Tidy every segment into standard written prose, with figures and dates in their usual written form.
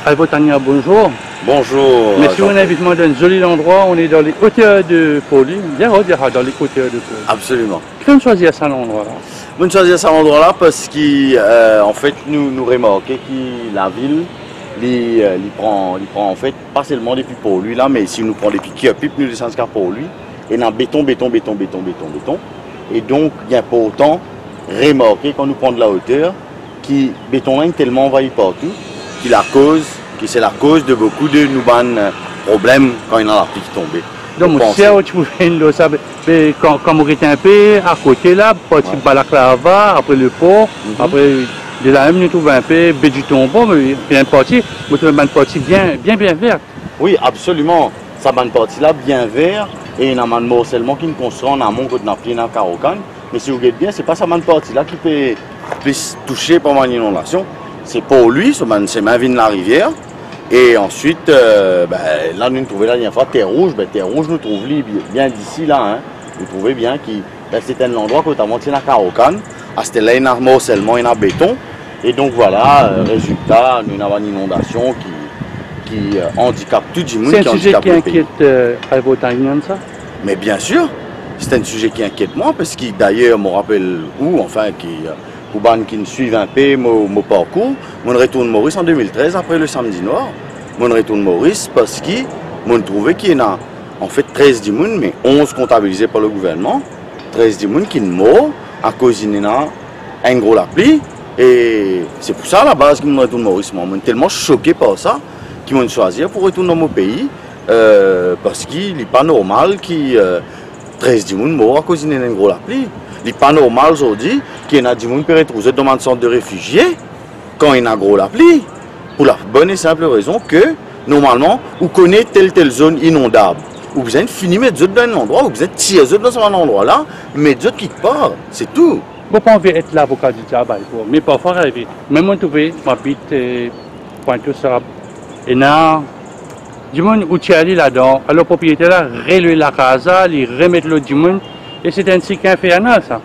Alvotania, bonjour. Bonjour. Merci, on invite moi dans un joli endroit. On est dans les hauteurs de Poli. Bien haut, dans les hauteurs de Poli. Absolument. Comment choisir ça l'endroit-là? On choisit cet endroit-là parce qu'en fait, nous remarquons que la ville, il prend en fait pas seulement depuis pour lui là, mais si nous prenons depuis Kiopip, nous descendons jusqu'à pour lui. Et dans béton. Et donc, il y a pour autant remarquer quand nous prenons de la hauteur, qui béton là est tellement envahi partout, que c'est la cause de beaucoup de nous problèmes quand il y a la pluie qui tombe. Donc, si tu veux quand on était un peu à côté là, parti Balaklava, après le port, après de la même nous trouvons un peu du tombeau, mais bien parti, nous trouvons une partie bien verte. Oui, absolument. Ça une partie là bien vert et il y a un morcellement qui nous construit en amont quand on a pris dans Carocan. Mais si vous regardez bien, c'est pas ça une partie là qui peut toucher par une inondation. C'est pour lui, c'est ma vie de la rivière. Et ensuite, là, nous trouvons la dernière fois Terre Rouge. Terre Rouge, nous trouvons bien d'ici là. Hein. Vous trouvez bien que c'était un endroit que nous avons monté dans Carocan. C'était là, il y a un morcellement, il y a un béton. Et donc voilà, résultat, nous avons une inondation qui handicape tout le monde. C'est un sujet qui inquiète Alvotanian, ça? Mais bien sûr, c'est un sujet qui inquiète moi, parce que d'ailleurs, je me rappelle pour les gens qui me suivent un peu mon parcours, je retourne Maurice en 2013, après le samedi noir. Je retourne Maurice parce que je trouvais qu'il y a en fait 13 personnes, mais 11 comptabilisés par le gouvernement, 13 personnes qui sont morts à cause d'une gros la pluie. Et c'est pour ça à la base que je retourne Maurice. Je suis tellement choqué par ça qu'ils m'ont choisi pour retourner dans mon pays, parce qu'il n'est pas normal que 13 personnes morts à cause d'une gros la pluie. Il n'est pas normal aujourd'hui qu'il y ait des gens qui peuvent retrouver dans un centre de réfugiés quand il y a gros la pluie. Pour la bonne et simple raison que, normalement, vous connaissez telle zone inondable. Vous besoin de finir mettre dans un endroit, vous besoin de tirer dans un endroit là, mettre quelque part. C'est tout. Je ne peux pas être l'avocat du diable, mais parfois, même moi, je m'habite Pointe-aux-Trembles. Et là, du monde où tu es allé là-dedans, alors le propriétaire là, relève la casa, il remet l'autre du monde, et c'est un cycle infernal ça.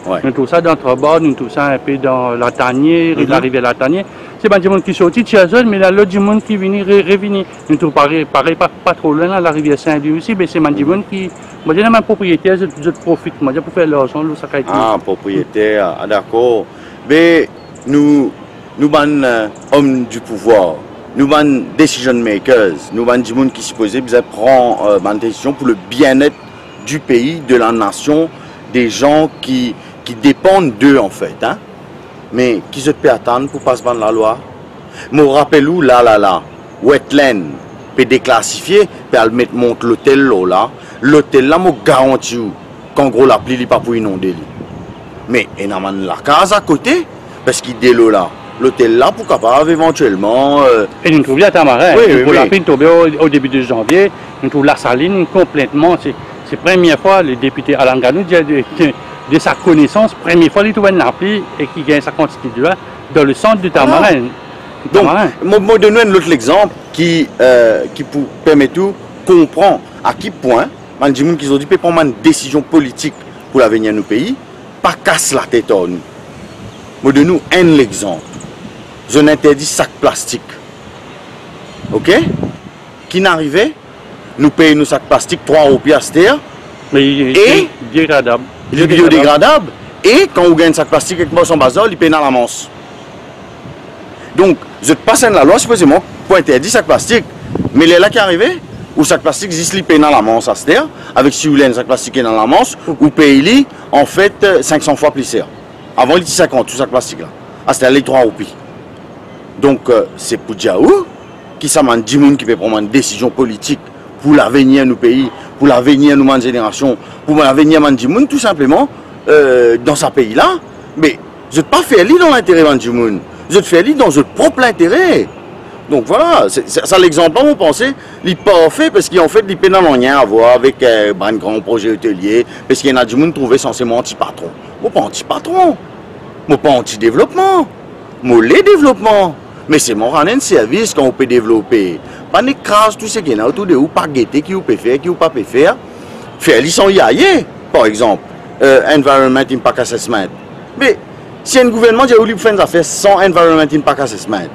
Ouais. Nous tout ça dans Trabord, nous tout ça un peu dans la Tanière, la rivière la Tanière. C'est pas du monde qui sortit de chez eux, mais là l'autre du monde qui vient revenir. Nous tout pareil pas trop loin là, la rivière Saint-Louis aussi, mais c'est du monde qui, moi j'ai même un propriétaire, je profite, moi pour faire l'argent, ça caille. Ah, propriétaire, d'accord. Mais nous hommes du pouvoir. Nous sommes decision makers, nous sommes des gens qui supposés prendre une décision pour le bien-être du pays, de la nation, des gens qui dépendent d'eux en fait. Hein? Mais qui se peut attendre pour passer dans la loi? Je me rappelle où là, wetland, peut déclassifier, peut mettre monter l'hôtel là. L'hôtel là, me garantit qu'en gros la pluie n'est pas pour inonder. Mais il y a la case à côté, parce qu'il y a de l'eau là. L'hôtel là pour capable éventuellement. Et nous trouvons à Tamarin. Oui, la pluie tombée au début de janvier, nous trouvons la saline complètement. C'est la première fois le député Alain Ganou dit de sa connaissance, première fois il trouve une pluie et qui gagne sa quantité de l'eau dans le centre de Tamarin. Donc, je donne un autre exemple qui permet de comprendre à quel point les gens qui ont dit prendre une décision politique pour l'avenir de nos pays, pas casse la tête à nous. Je donne un exemple. Je n'interdis sac plastique. Ok? Qui n'arrivait, nous payons nos sacs plastiques 3 € à terre. Mais il est biodégradable. Il est biodégradable. Et quand vous gagnez un sac plastique avec moi son bazar, il paye dans la manche. Donc, je passe la loi, supposément, pour interdire sac plastique. Mais les là qui arrivaient, où sac plastique existe, il paye dans la manche à terre. Avec si vous voulez un sac plastique dans la manche, vous payez en fait 500 fois plus cher. Avant, il était 50, tout sac plastique là. C'était les 3 €. Donc, c'est pour dire qui ça m'a dit qui peut prendre une décision politique pour l'avenir de nos pays, pour l'avenir de nos générations, pour l'avenir de nos tout simplement, dans ce pays-là. Mais je ne vais pas faire dans l'intérêt de nos je vais faire dans notre propre intérêt. Donc voilà, c'est ça l'exemple, on pensait, il n'est pas fait parce qu'en fait, il n'a rien à voir avec un grand projet hôtelier, parce qu'il y en a du monde trouvé censément anti-patron. Moi, pas anti-patron, moi, pas anti-développement, moi, les développements. Mais c'est mon un service qu'on peut développer. Pas d'écrase tout ce qui est autour de vous, pas guetter qui vous peut faire, qui vous pas peut faire. Faire l'issue yaye, par exemple, Environment Impact Assessment. Mais si un gouvernement dit qu'il fait des affaires sans Environment Impact Assessment,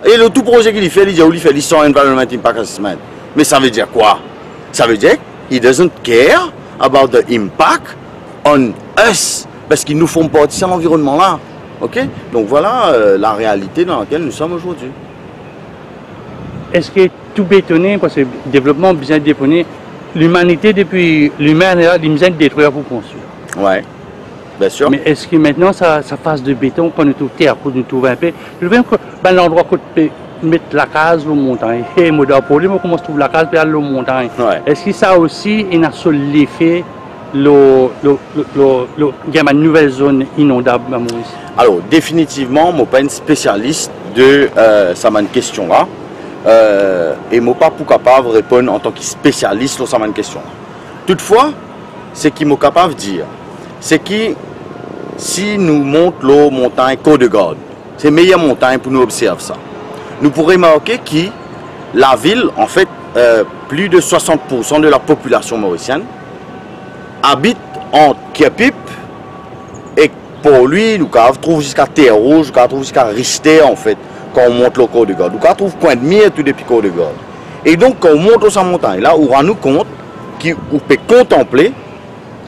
Et le tout projet qu'il fait, il dit, il fait le Environment Impact Assessment. Mais ça veut dire quoi? Ça veut dire qu'il doesn't care about the impact on us. Parce qu'ils nous font partie de l'environnement là. Ok? Donc voilà la réalité dans laquelle nous sommes aujourd'hui. Est-ce que tout bétonné, parce que le développement besoin de bétonner, l'humanité depuis l'humain là, il besoin de détruire pour construire. Ouais, bien sûr. Mais est-ce que maintenant ça fasse de béton qu'on est tout terre pour nous trouver un peu? Je veux que ben, l'endroit où mettre la case aux montagnes. Et moi dans problème, comment se trouve la case pour aller aux montagnes? Ouais. Est-ce que ça aussi il a sur l'effet il y a une nouvelle zone inondable à Maurice? Alors définitivement, je ne suis pas un spécialiste de cette question-là. Et je ne suis pas capable de répondre en tant que spécialiste sur cette question. Toutefois, ce qui est capable de dire, c'est que si nous montons la montagne Côte de Garde, c'est la meilleure montagne pour nous observer ça. Nous pourrions remarquer que la ville, en fait, plus de 60% de la population mauricienne habite en Kiapip et pour lui, nous trouvons jusqu'à Terre Rouge, nous trouvons jusqu'à Richter en fait. Quand on monte le Côte de Garde. On trouve point de mire tout depuis Côte de Garde. Et donc, quand on monte sur montagne, là, on rend nous compte qu'on peut contempler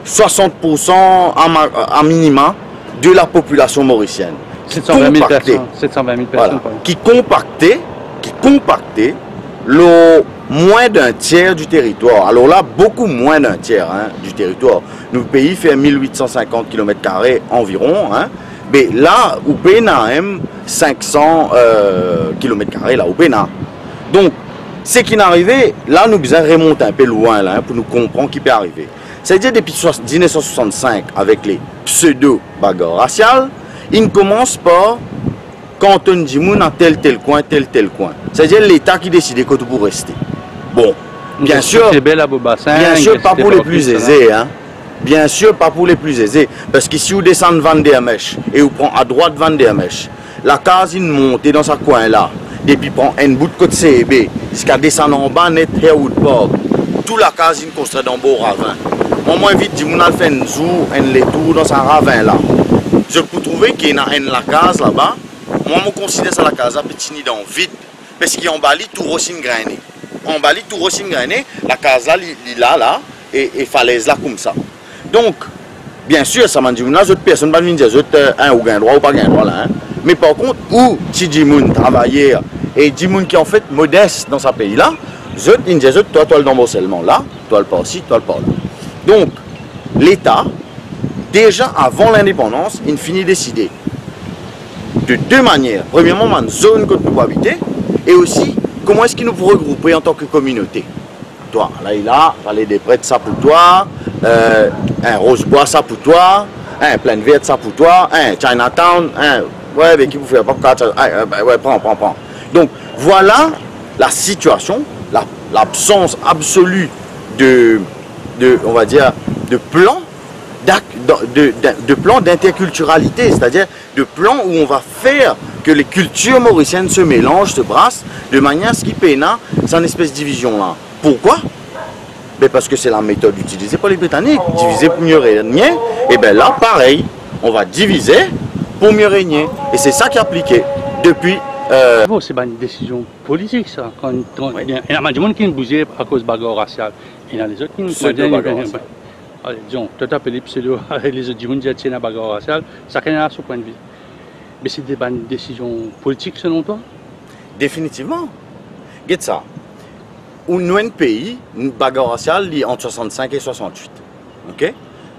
60% en minima de la population mauricienne. 720 000 personnes. 720 000 personnes. Voilà, qui compactait le moins d'un tiers du territoire. Alors là, beaucoup moins d'un tiers du territoire. Notre pays fait 1850 km² environ. Mais là, où Péna 500 km² là, où Péna. Donc, ce qui est arrivé, là, nous devons remonter un peu loin là, pour nous comprendre ce qui peut arriver. C'est-à-dire, depuis 1965, avec les pseudo-bagarres raciales, ils commencent par quand on dit moun a tel coin. C'est-à-dire l'État qui décide que tout pour rester. Bon, bien sûr, pas pour les plus aisés. Bien sûr, pas pour les plus aisés. Parce que si vous descendez Van der Mech et vous prenez à droite Van der Mech, la case il monte dans ce coin-là, depuis prend un bout de côté CB, jusqu'à descendre en bas, net Harewood Park, toute la case il construit dans le beau ravin. Moi, vite, je vais faire un jour, un tour dans ce ravin-là. Je peux trouver qu'il y a la case là-bas. Moi, je considère ça la case petit nid dans vide. Parce qu'il y a en Bali tout rosine grainé. En Bali tout rosine grainé, la case là, et falaise là comme ça. Donc, bien sûr, ça m'a dit, d'autres personnes ne vont pas dire un ou gain droit ou pas gain droit là. Mais par contre, où si Jimoun travaillait et Jimoun qui est en fait modeste dans ce pays-là, ils disent, toi le dans seulement là, toi le pas ci, toi le pas là. Donc, l'État, déjà avant l'indépendance, il finit décider de deux manières. Premièrement, une zone que nous pouvons habiter et aussi comment est-ce qu'il nous peut regrouper en tant que communauté. Toi, là, il a Vallée des Prêtres, ça pour toi, un Rosebois, ça pour toi, un Plaine Verte, ça pour toi, un Chinatown, ouais, avec qui vous faites pas ouais, prends. Donc, voilà la situation, l'absence absolue on va dire, de plan d'interculturalité, c'est-à-dire de plan où on va faire que les cultures mauriciennes se mélangent, se brassent, de manière à ce qu'il y ait une espèce de division-là. Pourquoi? Ben parce que c'est la méthode utilisée par les Britanniques, diviser pour mieux régner, et bien là, pareil, on va diviser pour mieux régner. Et c'est ça qui est appliqué depuis... C'est une décision politique, ça. Il y a des gens qui nous bougent à cause de bagarre raciale. Il y a les autres qui nous bougent. Disons, tout à fait les pseudo, les autres gens qui tiennent la bagarre raciale, chacun a son point de vue. Mais c'est des décisions politiques selon toi? Définitivement. Regarde ça. Nous, un pays, une bagarre raciale entre 65 et 68. Ok?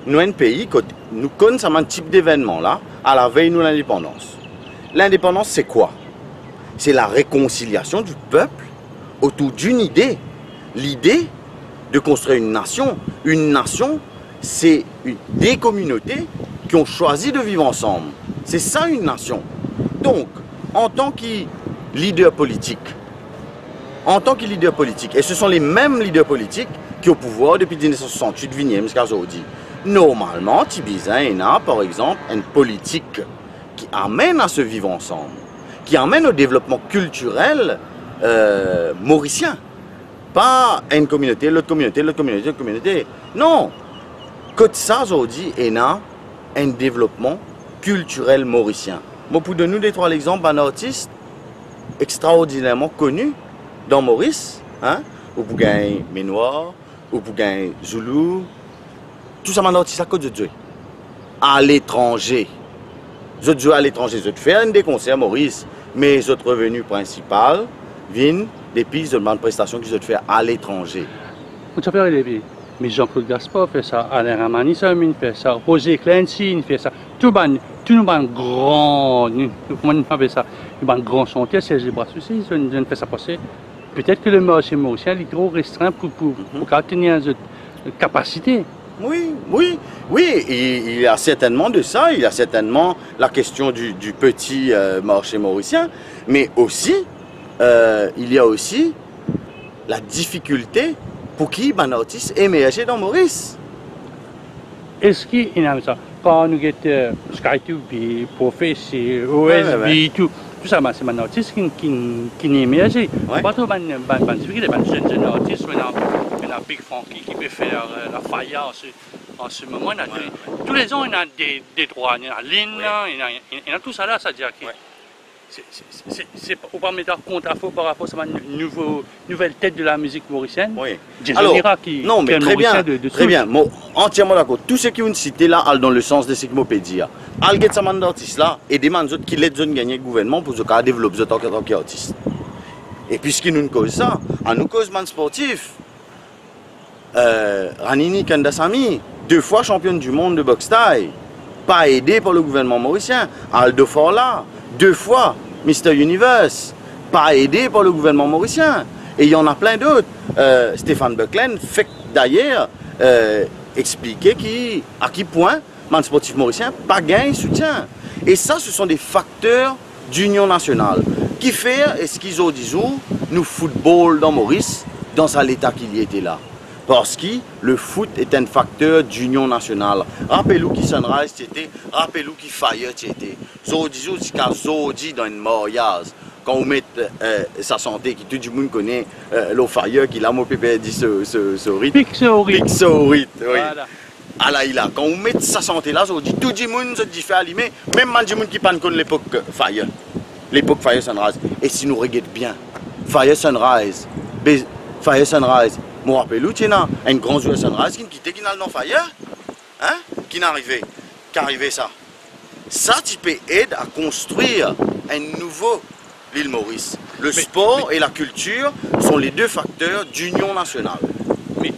Nous, un pays, nous connaissons un type d'événement là, à la veille de l'indépendance. L'indépendance, c'est quoi? C'est la réconciliation du peuple autour d'une idée. L'idée de construire une nation. Une nation, c'est des communautés qui ont choisi de vivre ensemble. C'est ça une nation. Donc, en tant que leader politique, et ce sont les mêmes leaders politiques qui sont au pouvoir depuis 1968, Vignem jusqu'à aujourd'hui. Normalement, Tibizin a par exemple une politique qui amène à se vivre ensemble, qui amène au développement culturel mauricien. Pas une communauté, l'autre communauté, l'autre communauté, l'autre communauté. Non. Côte ça aujourd'hui, il y a un développement culturel mauricien. Bon, pour donner nous des trois exemples, un artiste, extraordinairement connus dans Maurice, hein, ou pour gagner Ménoir, ou pour gagner Zoulou, tout ça maintenant artiste à cause de Dieu. À l'étranger. Je joue à l'étranger, je fais des concerts Maurice, mais les autres revenus principaux viennent des pistes de bande prestations que je fais à l'étranger. On s'appelle les mais Jean-Claude Gaspard fait ça, Alain Ramani fait ça, Roger Clancy fait ça, tout le monde grand, comment on fait ça, le grand chantier, Serge Brassus, ils ont fait ça passer. Peut-être que le marché mauricien est trop restreint pour tenir une capacité. Oui, il y a certainement de ça, il y a certainement la question du petit marché mauricien, mais aussi, il y a aussi la difficulté pour qui un artiste émerger dans Maurice. Est-ce qu'il y a ça? Quand nous avons SkyTube, Professeur, OSB, tout ça, c'est un artiste qui émerge. Pas trop de difficulté, un jeune artiste, un Big Funky qui peut faire la faille en ce moment. Tous les ans, il y a des droits, il y a Lynn, il y a tout ça là, c'est-à-dire que c'est pas mettre compte à faux par rapport à une nouvelle tête de la musique mauricienne. Oui. Alors, non, mais très bien, très bien. Moi, entièrement d'accord. Tout ce qui est cité là, dans le sens de ce que je dire. Alget Saman d'artistes là, et des gens qui l'aident à gagner le gouvernement pour développer en tant qu'artiste. Et puisqu'ils nous causent ça, à nous cause man sportif. Ranini Kandasamy, 2 fois championne du monde de boxe taille, pas aidé par le gouvernement mauricien. Aldo Forla, 2 fois Mr Universe, pas aidé par le gouvernement mauricien. Et il y en a plein d'autres. Stéphane Bucklen fait d'ailleurs expliquer à quel point le sportif mauricien pas gain soutien. Et ça, ce sont des facteurs d'union nationale qui fait, est-ce qu'ils ont dit, nous football dans Maurice, dans l'état qu'il y était là. Parce que le foot est un facteur d'union nationale. Rappelez-vous qui Sunrise c'était, rappelez-vous qui Fire c'était. Zodi, Zodi dans une mariage. Quand on met sa santé, qui tout le monde connaît, le Fire, qui l'a mon pépé dit ce rythme. Pixorit. Pixorit, oui. Voilà. Alors, quand on met sa santé là, Zodi, tout le monde se dit fait allumer, même les gens qui ne connaissent l'époque Fire. L'époque Fire Sunrise. Et si nous regardons bien, Fire Sunrise, je me rappelle, il y a un grand joueur Sunrise qui quittait, qui n'a dans Fire, hein, qui n'est arrivé ça. Ça, tu peux aider à construire un nouveau l'île Maurice. Le sport et la culture sont les 2 facteurs d'union nationale. Mais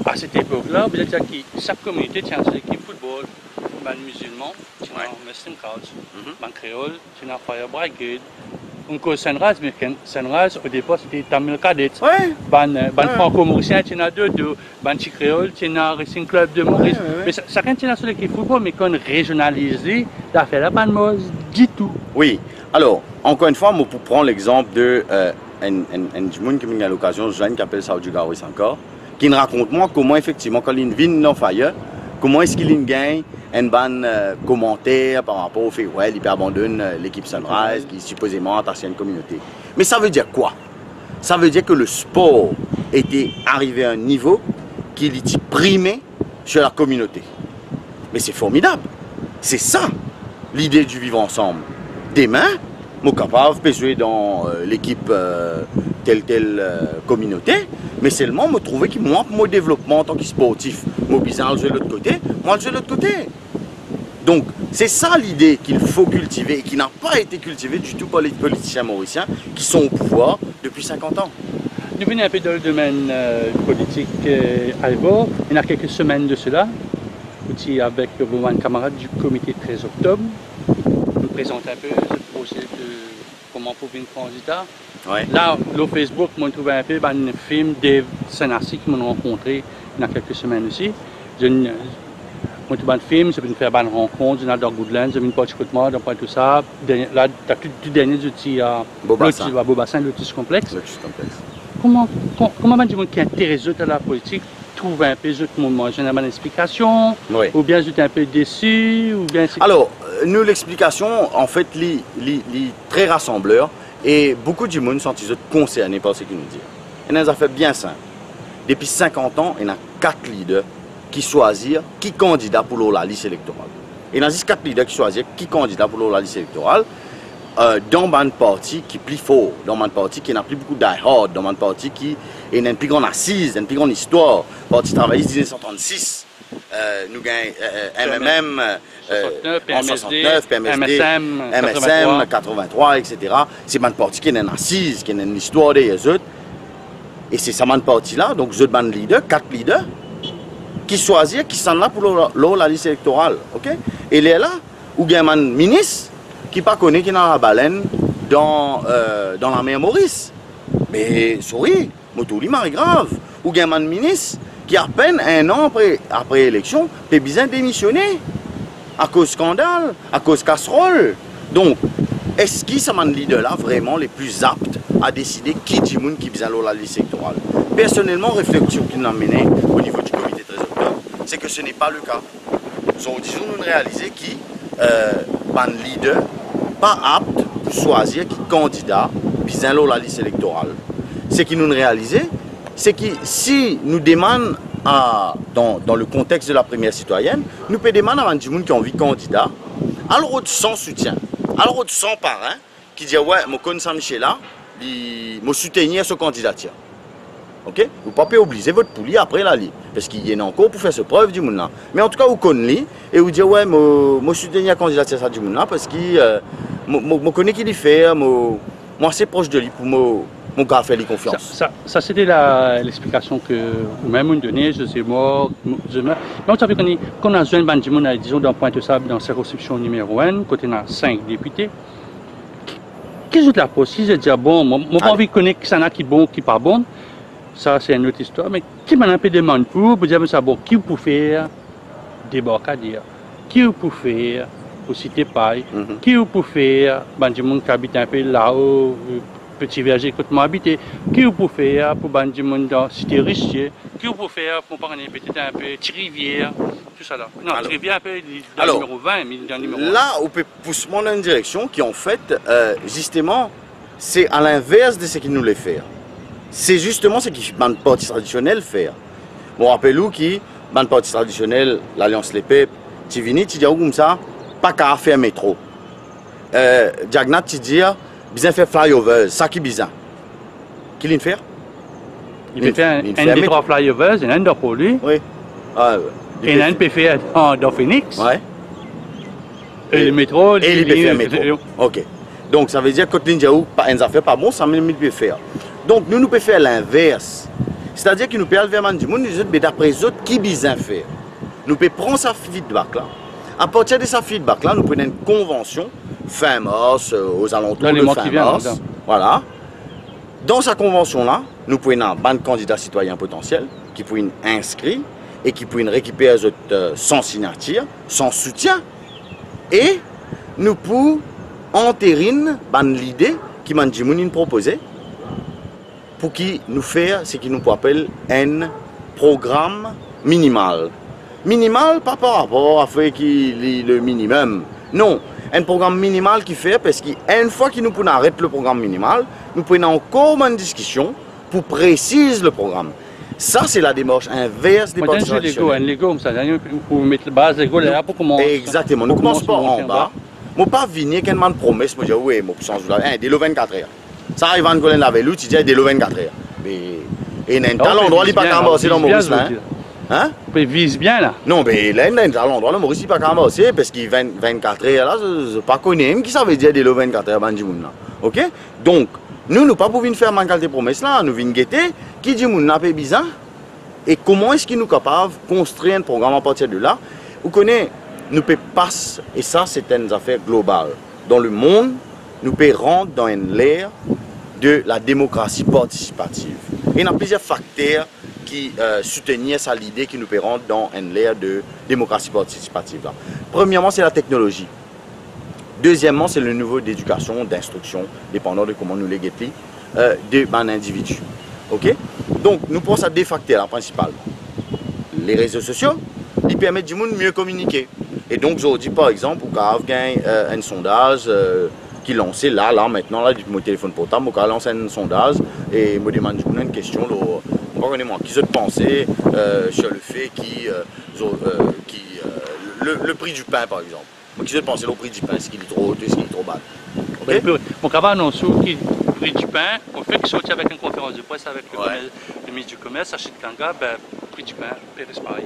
à cette époque-là, vous êtes qui chaque communauté tient ses équipes football, les musulmans, tu as Western Couch, les créoles, tu as Fire Brigade. On cause Sunrise, mais Sunrise, au départ, c'était Tamil Cadet. Les franco-mauriciens, tu en as 2, les Chicréoles, tu as Racing Club de Maurice. Mais chacun tient sur l'équipe football, mais qu'on régionalise, l'affaire là, pas de mode du tout. Oui, alors, encore une fois, moi, pour prendre l'exemple de un qui m'a eu l'occasion, Jeanne, qui appelle Saudi Garouis encore, qui me raconte moi comment, effectivement, quand il vient dans Fire, comment est-ce qu'il gagne un bon commentaire par rapport au fait ouais, il peut abandonner l'équipe Sunrise qui supposément attache à une communauté. Mais ça veut dire quoi? Ça veut dire que le sport était arrivé à un niveau qu'il était primé sur la communauté. Mais c'est formidable. C'est ça l'idée du vivre ensemble. Demain, je suis capable de jouer dans l'équipe telle communauté, mais seulement me trouver que moi, pour mon développement en tant que sportif, moi, bizarre, je vais de l'autre côté, moi, je vais de l'autre côté. Donc, c'est ça l'idée qu'il faut cultiver et qui n'a pas été cultivée du tout par les politiciens mauriciens qui sont au pouvoir depuis 50 ans. Nous venons un peu dans le domaine politique à Ivor. Il y a quelques semaines de cela, aussi avec vos camarades du comité 13 octobre, nous présente un peu ce projet de comment pour une candidat. Ouais. Là, le Facebook, on trouve un peu un film de Senassi qui m'ont rencontré il y a quelques semaines aussi. On trouve un film, je vais faire une rencontre, je vais dans Goodlands, je vais pas écoutement, donc tout ça. Là, tu as tout dernier outils à Beaubassin, l'outil complexe. Comment les gens qui intéressent à la politique trouvent un peu ce moment? J'ai une explication, ou bien j'étais un peu déçu, ou bien. Alors, nous l'explication, en fait, est très rassembleur. Et beaucoup de gens sont concernés par ce qu'ils nous disent. Il y a des affaires bien simples. Depuis 50 ans, il y a 4 leaders qui choisissent qui candidat pour la liste électorale. Il y a 4 leaders qui choisissent qui candidat pour la liste électorale. dans un parti qui est plus fort, dans un parti qui n'a plus beaucoup die-hard, dans un parti qui a une plus grande assise, une plus grande histoire. Parti travailliste 1936, nous gagnons MMM, en 69, PMSD, MSM, 83, etc. C'est un parti qui a une assise, qui a une histoire des autres. Et c'est ça, un parti-là, donc vous êtes un leader, 4 leaders, qui choisissent, qui sont là pour la liste électorale. Okay? Et il est là, où il y a un ministre qui ne connaît qui est dans la baleine dans la mer Maurice. Mais, sorry, Motouli, c'est grave. Ou il y a un ministre qui, à peine un an après l'élection, peut bien démissionner à cause de scandale, à cause de casserole. Donc, est-ce qu'ils sont les leaders-là vraiment les plus aptes à décider qui dit moun qui vient la liste électorale? Personnellement, réflexion qui nous a menée au niveau du comité 13 octobre, c'est que ce n'est pas le cas. Donc, disons, nous réaliser qui un leader pas apte pour choisir qui candidat vient la liste électorale. Ce qui nous réaliser, c'est que si nous demandons dans le contexte de la première citoyenne, nous pouvons demander à des gens qui ont envie de candidat, alors sans soutien, alors sans parrain, qui dit ouais, je connais Saint-Michel là, je soutenir ce candidature. Ok? Vous ne pouvez pas obliger votre poulie après la lit. Parce qu'il y en a encore pour faire ce preuve du monde là. Mais en tout cas, vous connaissez et vous dites ouais, je soutenir la candidature du monde là parce que je connais qui le fait, moi assez proche de lui pour mon gars faire lui confiance. Ça c'était l'explication que vous-même vous donnez, je sais moi. Mais on savait qu'on a besoin de monde, disons, dans Pointe-aux-Sables, dans la circonscription numéro 1, côté on a 5 députés. Qu'est-ce que la possible de dire bon, moi pas envie de connaître qui s'en a qui bon, qui pas bon. Ça, c'est une autre histoire. Mais qui m'a un peu demandé pour dire ça, bon, qui peut faire des barcadières, qui peut faire pour citer paille, qui peut faire, des gens qui habitent un peu là-haut, petit verger que moi habité, qui peut faire pour des gens dans cité Richier, qui peut faire pour parler peut-être un peu Rivière, tout ça là. Non, Rivière un peu dans le numéro 20, mais dans le numéro 1. Là, on peut pousser dans une direction qui en fait, justement, c'est à l'inverse de ce qu'il nous les fait. C'est justement ce que le parti traditionnel fait. Je me rappelle qui, le parti traditionnel, l'Alliance Les Peuples, tu viens, tu dis comme ça, pas qu'à faire métro. Diagnat, tu dis, bien faire flyover, ça qui est bizarre. Qui l'in fait? Il peut faire un des 3 flyovers, et un de pour lui. Oui. Et un peut faire dans Phoenix. Oui. Et le métro. Et il peut faire métro. Ok. Donc ça veut dire que quand l'Indiaou, pas une affaire pas bon, ça il peut faire. Donc nous pouvons faire l'inverse. C'est-à-dire que nous pouvons aller vers du monde, mais d'après les autres, qui bien faire. Nous pouvons prendre sa feedback là. À partir de sa feedback là, nous prenons une convention fin mars, aux alentours de fin mars. Voilà. Dans sa convention là, nous pouvons avoir un candidat citoyen potentiel qui peut inscrire et qui peut récupérer sans signature, sans soutien. Et nous pouvons entériner l'idée qui m'a dit proposé pour qui nous faire ce qu'il nous appelle un programme minimal. Minimal pas par rapport à faire le minimum. Non, un programme minimal qui fait parce qu'une fois que nous pouvons arrêter le programme minimal, nous prenons encore une discussion pour préciser le programme. Ça, c'est la démarche inverse des partis traditionnels. Un Lego, ça, pour mettre la base Lego là pour commencer. Exactement. Nous ne commençons pas en bas. Je ne vais pas venir avec une promesse, je vais dire oui, je change dès le 24 heures. Ça arrive à Colin Lavellou, tu dis dès le 24 heures. Mais il y a un tel endroit, il n'est pas cassé dans Maurice là. Hein? Il vise bien là. Non, mais là, il y a un tel endroit, Maurice n'est pas cassé parce qu'il y a 24 heures là, je ne pas connais qui ça veut dire dès le 24 heures, ok? Donc, nous ne pouvons pas faire manquer de promesses là, nous venons guetter qui dit moun n'a pas bizarre et comment est-ce qu'il nous capable de construire un programme à partir de là. Vous connaissez, nous pouvons passer, et ça c'est une affaire globale. Dans le monde, nous pouvons rentrer dans une ère de la démocratie participative. Et il y a plusieurs facteurs qui soutiennent ça l'idée que nous pouvons rentrer dans une ère de démocratie participative. Là. Premièrement, c'est la technologie. Deuxièmement, c'est le niveau d'éducation, d'instruction, dépendant de comment nous les guettons, d'un individu. Okay? Donc, nous pensons à deux facteurs principalement. Les réseaux sociaux, ils permettent du monde mieux communiquer. Et donc, aujourd'hui, par exemple, vous avez un sondage qui est lancé là, maintenant, là, mon téléphone portable, vous lancé un sondage et me demande une question. Qui se pensez sur le fait le prix du pain, par exemple. Qui se pensez le prix du pain, est-ce qu'il est trop haut, est-ce qu'il est trop bas? Okay? Mon cabane, on sort qui prix du pain, on fait qu'il sortit avec une conférence de presse avec le ministre du Commerce, Achille Kanga, ben, prix du pain, c'est pareil.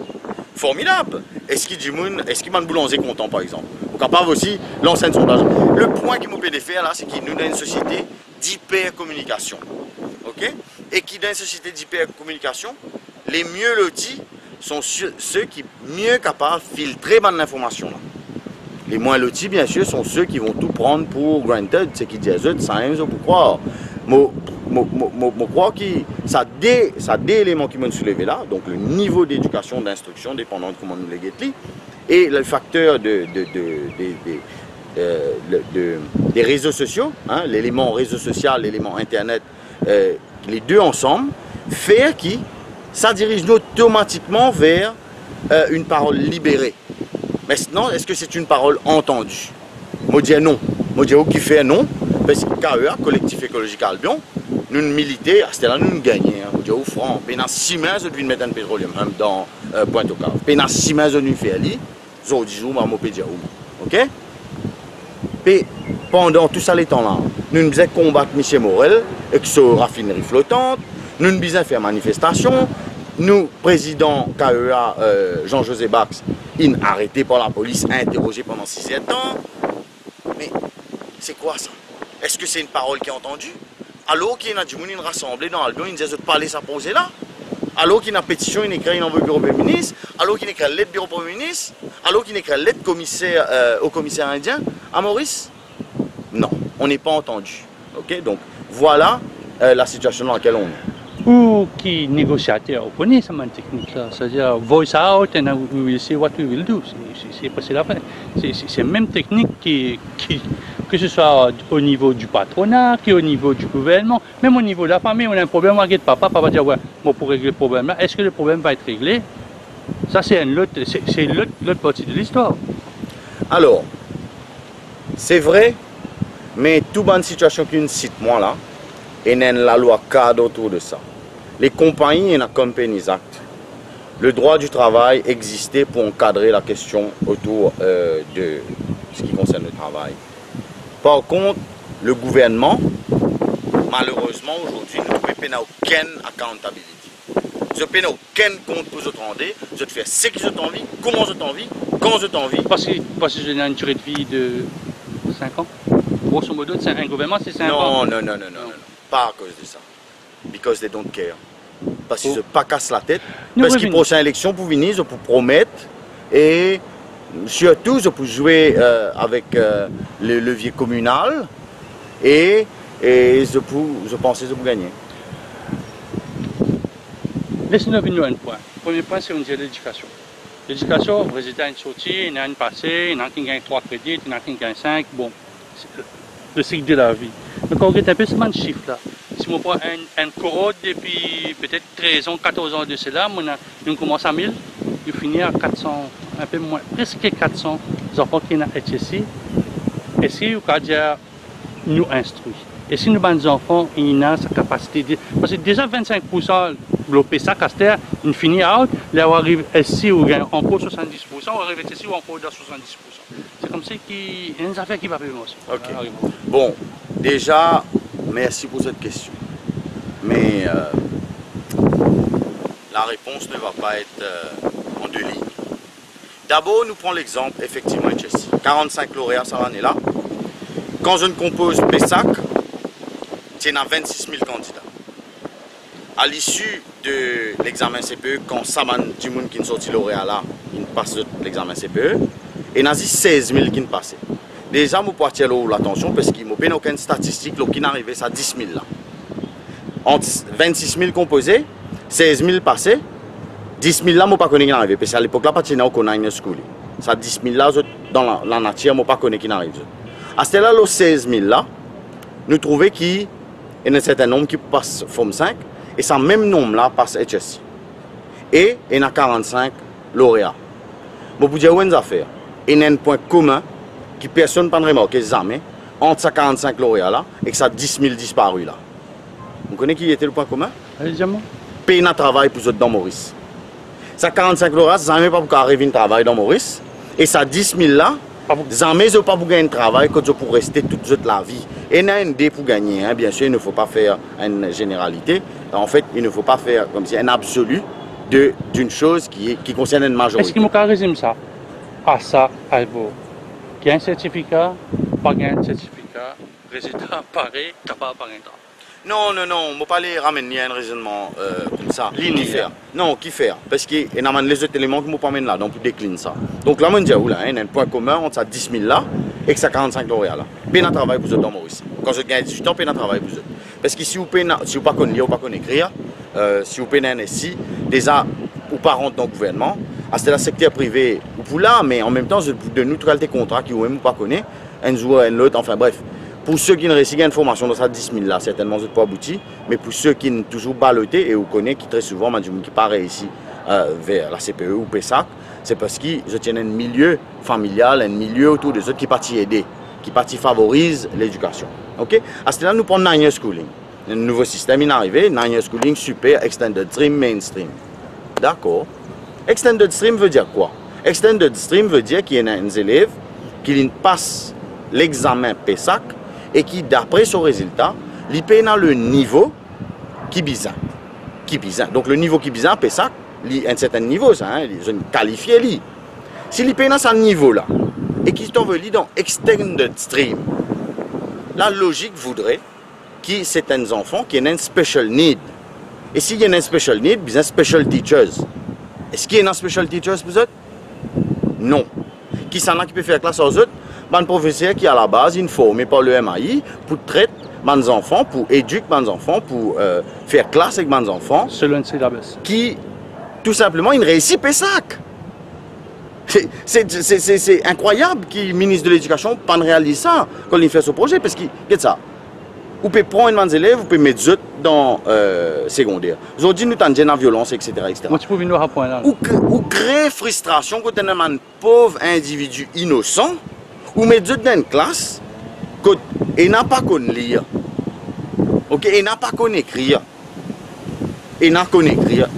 Formidable. Est-ce qu'il y a un boulanger content, par exemple? Ou capable aussi, l'ancien sondage. Le point qui m'a fait faire là, c'est qu'il nous donne une société d'hypercommunication. Ok? Et qui dans une société d'hypercommunication, les mieux lotis sont ceux qui mieux capables de filtrer l'information. Les moins lotis, bien sûr, sont ceux qui vont tout prendre pour granted, ce qui disent eux, sans rien pour croire. Je crois que ça a des éléments qui m'ont soulevé là, donc le niveau d'éducation, d'instruction, dépendant de comment nous les guettons, et le facteur des réseaux sociaux, hein, l'élément réseau social, l'élément internet, les deux ensemble, faire qui ça dirige automatiquement vers une parole libérée. Maintenant, est-ce que c'est une parole entendue? Moi, je dis non. Moi, je dis qui fait non, parce que KEA, Collectif Écologique Albion, nous militer, à ce là nous gagnons. Je dis au franc, pendant 6 mois, je devais mettre un pétrolium dans Pointe-au-Cave. Pendant 6 mois, je devais faire ça, je dis, je ok? Et pendant tout ça, les temps-là, nous devons combattre Michel Morel, avec sa raffinerie flottante, nous devons faire manifestation. Nous, président KEA, Jean-José Bax, il a arrêté par la police, interrogé pendant 6 ans. Mais c'est quoi ça? Est-ce que c'est une parole qui est entendue? Alors qu'il y a du monde rassemblé dans Albion, il disait de parler sa posée là. Alors qu'il y a une pétition, il écrit une envoi au bureau Premier ministre. Alors qu'il y a une lettre bureau Premier ministre. Alors qu'il y a une lettre au commissaire indien à Maurice. Non, on n'est pas entendu. Ok, donc voilà la situation dans laquelle on est. Ou qui négociateur, on connaît cette technique là, c'est-à-dire voice out and we will see what we will do. C'est passé la fin. C'est la même technique que ce soit au niveau du patronat, qu'au niveau du gouvernement, même au niveau de la famille, on a un problème, on regarde papa va dire ouais, bon, pour régler le problème là, est-ce que le problème va être réglé? Ça c'est l'autre partie de l'histoire. Alors, c'est vrai, mais toute bonne situation qu'une cite moi là, et n'a la loi cadre autour de ça. Les compagnies et les Companies Act, le droit du travail existait pour encadrer la question autour de ce qui concerne le travail. Par contre, le gouvernement, malheureusement aujourd'hui, ne n'a aucune accountability. Je n'ai aucun compte pour vous rendre, je te fais ce que je t'en envie, comment je t'en envie, quand je t'en envie. Parce que j'ai une durée de vie de 5 ans. Grosso modo, c'est un gouvernement, c'est 5 ans. Non. Pas à cause de ça. Because they don't care. Parce qu'ils ne se pas cassent la tête. Parce que les prochaines élections pour venir, je peux promettre et surtout je peux jouer avec le levier communal et je pense que je peux gagner. Laissez-nous venir un point. Le premier point, c'est l'éducation. L'éducation, le résultat est sorti, il y en a une passée, il y en a qui gagne 3 crédits, il y en a qui gagne 5. Bon, le cycle de la vie. Donc on regarde un peu ce chiffre là. Si on prend un cohorte depuis peut-être 13 ans, 14 ans de cela, on commence à 1000, on finit à 400, un peu moins, presque 400 enfants qui sont à HSI. Et si on dire nous instruit. Et si nous avons des enfants, ils ont sa capacité de... Parce que déjà 25% de l'OPSA Caster, ils finissent out, là on arrive ici, on gagne encore 70%, on arrive ici, on encore dans 70%. C'est comme ça qu'il y a une affaire qui va venir aussi. Ok. Bon, déjà, merci pour cette question. Mais la réponse ne va pas être en 2 lignes. D'abord, nous prenons l'exemple, effectivement, HSI. 45 lauréats cette année-là. Quand je ne compose PESAC, il y a 26 000 candidats. À l'issue de l'examen CPE, quand Saman Djimoun qui est sorti lauréat là, il passe l'examen CPE, et il y a 16 000 qui ne passaient. Déjà, je peux attirer l'attention parce qu'il n'y a aucune statistique qui n'arrive à 10 000 là. Entre 26 000 composés, 16 000 passés, 10 000 là, je ne sais pas qui n'arrive. Parce qu'à l'époque, là, il n'y a aucun school. Ça 10 000 là, dans la nature, je ne sais pas qui n'arrive. À ce là, les 16 000 là, nous trouvons qu'il y a un certain nombre qui passe Forme 5, et ce même nombre-là passe HSI. Et il y a 45 lauréats. Je peux dire une affaire. Il y a un point commun que personne ne remarque jamais entre ces 45 lauréats-là et que ça 10 000 disparus là. Vous connaissez qui était le point commun? Allez-y-moi. Payer un travail pour eux dans Maurice. Ces 45 lauréats, ça ne veut pas pour arriver à travail dans Maurice. Et ça 10 000 là, Jamais ils pas pour gagner un travail, que pour rester toute la vie. Et il y a un dé pour gagner, hein. Bien sûr, il ne faut pas faire une généralité. En fait, il ne faut pas faire comme si un absolu d'une chose qui concerne une majorité. Est-ce qu'il me résume ça? Ah ça, Albo. Il y a un certificat, pas un certificat, résultat pareil, capable par un temps. Non, on ne peut pas les ramener à un raisonnement comme ça. Linéaire. Qui faire? Non, qui faire? Parce qu'il y a les autres éléments qui me permettent là, donc pour décliner ça. Donc là, on dit, il y a un point commun entre ça 10 000 là et ça 45 lauréats là. Peine à travail pour vous dans Maurice. Quand vous gagnez 18 ans, peine à travail pour vous. Parce que si vous ne pas connaissez lire ou pas écrire, si vous payez un SI, déjà, ou pas rentre dans le gouvernement, c'est le secteur privé ou pour là, mais en même temps, de neutralité contrat qui ou même pas connaît, un jour, un autre, enfin bref. Pour ceux qui ne réussissent pas une formation dans ça 10 000 là, certainement, vous n'êtes pas abouti. Mais pour ceux qui n'ont toujours ballotté et vous connaissent, qui très souvent, qui pas réussi vers la CPE ou PESAC, c'est parce qu'ils tiennent un milieu familial, un milieu autour des autres qui partent aider, qui partent favorise l'éducation. Ok? À ce là, nous prenons 9 year schooling. Un nouveau système est arrivé, 9 year schooling super, extended stream, mainstream. D'accord? Extended stream veut dire quoi? Extended stream veut dire qu'il y a des élèves qui passent l'examen PESAC et qui, d'après son résultat, ils payent dans le niveau qui bizarre. Donc le niveau qui bizarre, PESAC, un certain niveau, ça, hein, ils ont qualifié. Si ils payent dans ce niveau-là et qu'ils sont venus dans Extended Stream, la logique voudrait que certains enfants qui ont un special need. Et s'il y a un special need, ils ont special teachers. Est-ce qu'il y a un special teachers pour eux? Non. Qui s'en a qui peut faire classe aux autres? Un professeur qui à la base est formé par le MAI pour traiter les enfants, pour éduquer les enfants, pour faire classe avec les enfants. Selon le syllabus. Qui, tout simplement, il réussit PESAC. C'est incroyable que le ministre de l'Éducation pas réalise ça quand il fait ce projet, parce que, qu'est-ce ça? Vous pouvez prendre un élève, vous pouvez mettre eux dans secondaire. Aujourd'hui, nous avons la violence, etc. Moi, tu peux venir à point là. Ou créer frustration quand on a un pauvre individu innocent, ou mettre eux dans une classe, et n'a pas qu'on lire. Ok, et n'a pas qu'on écrire. Et n'a qu'on écrire.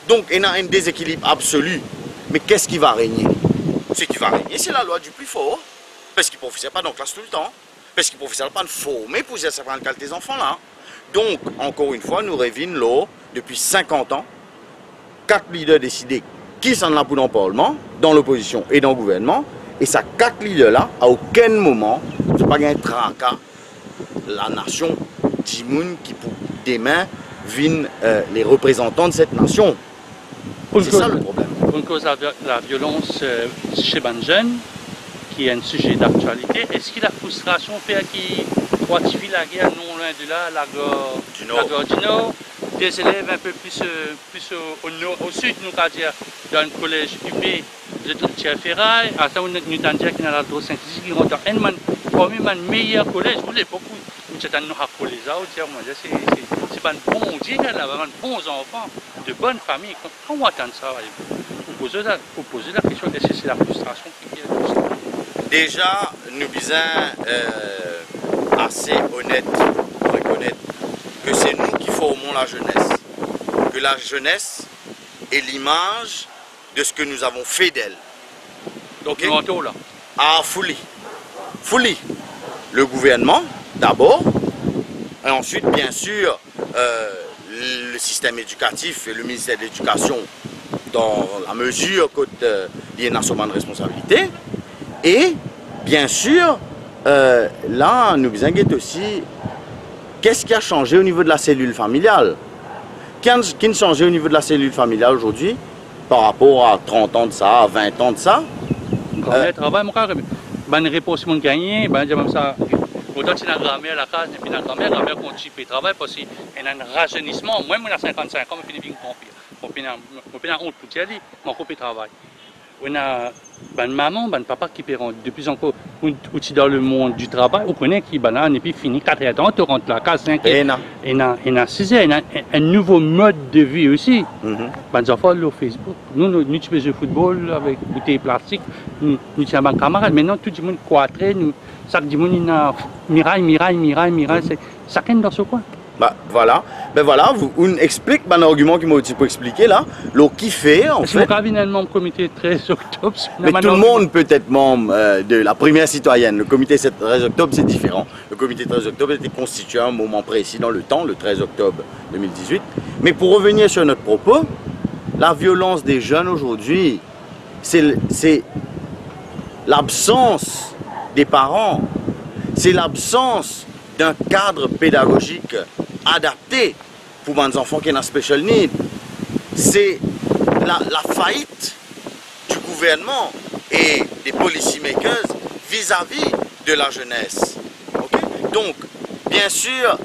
Donc, il y a un déséquilibre absolu. Mais qu'est-ce qui va régner? Ce qui va régner, c'est la loi du plus fort. Parce qu'il ne professeur pas dans la classe tout le temps. Parce qu'il ne professeur pas formé pour ça prendre le cas des enfants là. Donc, encore une fois, nous revenons là, depuis 50 ans, 4 leaders décidés qui sont là pour dans le Parlement, dans l'opposition et dans le gouvernement. Et ces 4 leaders-là, à aucun moment, ne pas un tracas. La nation Djimoun qui, pour demain, viennent les représentants de cette nation. C'est ça le problème. Pour cause la violence chez les jeunes, qui est un sujet d'actualité, est-ce que la frustration fait qu'il fortifie la guerre non loin de là, la gare du Nord, des élèves un peu plus au sud, nous allons dire, dans le collège UP de Thierry Ferraille, à ça nous allons dire qu'il y a la droite Saint-Isis qui ont un meilleur collège, vous l'avez beaucoup, c'est un collège, c'est un bon Dieu, un bons enfants, de bonnes familles, quand on attend ça, vous posez la question, est-ce que c'est la frustration qui vient de ça? Déjà, nous sommes assez honnêtes pour reconnaître que c'est nous qui formons la jeunesse. Que la jeunesse est l'image de ce que nous avons fait d'elle. Donc, okay? Ah, folie. Le gouvernement, d'abord, et ensuite, bien sûr, le système éducatif et le ministère de l'Éducation, dans la mesure qu'il y a une assommation de responsabilité. Et, bien sûr, là, nous avons aussi, qu'est-ce qui a changé au niveau de la cellule familiale? Qu'est-ce qui a changé au niveau de la cellule familiale aujourd'hui par rapport à 30 ans de ça, à 20 ans de ça? Travail, mon carré. Une réponse mon gagné, comme ça. Autant si la grand-mère la case, et puis la grand-mère continue de travailler parce qu'il y a un rajeunissement. Moi, je suis 55 ans, je finis de compter. Je suis honte pour dire, je coupe travail. On a une maman, un papa qui perd de plus en plus dans le monde du travail. On connaît qui et puis fini 4 ans, tu rentres la case 5 ans. Et a 6 ans, il y a un nouveau mode de vie aussi. Les enfants sur Facebook. Nous utilisons le football avec bouteilles plastiques. Nous sommes des camarades. Maintenant, tout le monde croît. Chaque monde a miraille. Chacun dans ce coin. Bah voilà, ben voilà, on explique un argument qui m'a dit pour expliquer là, le qui fait en fait. C'est un comité 13 octobre. Mais tout le monde peut être membre de la première citoyenne. Le comité 13 octobre c'est différent. Le comité 13 octobre était constitué à un moment précis dans le temps, le 13 octobre 2018. Mais pour revenir sur notre propos, la violence des jeunes aujourd'hui, c'est l'absence des parents, c'est l'absence d'un cadre pédagogique adapté pour les enfants qui ont un special need. C'est la faillite du gouvernement et des policymakers vis-à-vis de la jeunesse. Okay? Donc, bien sûr,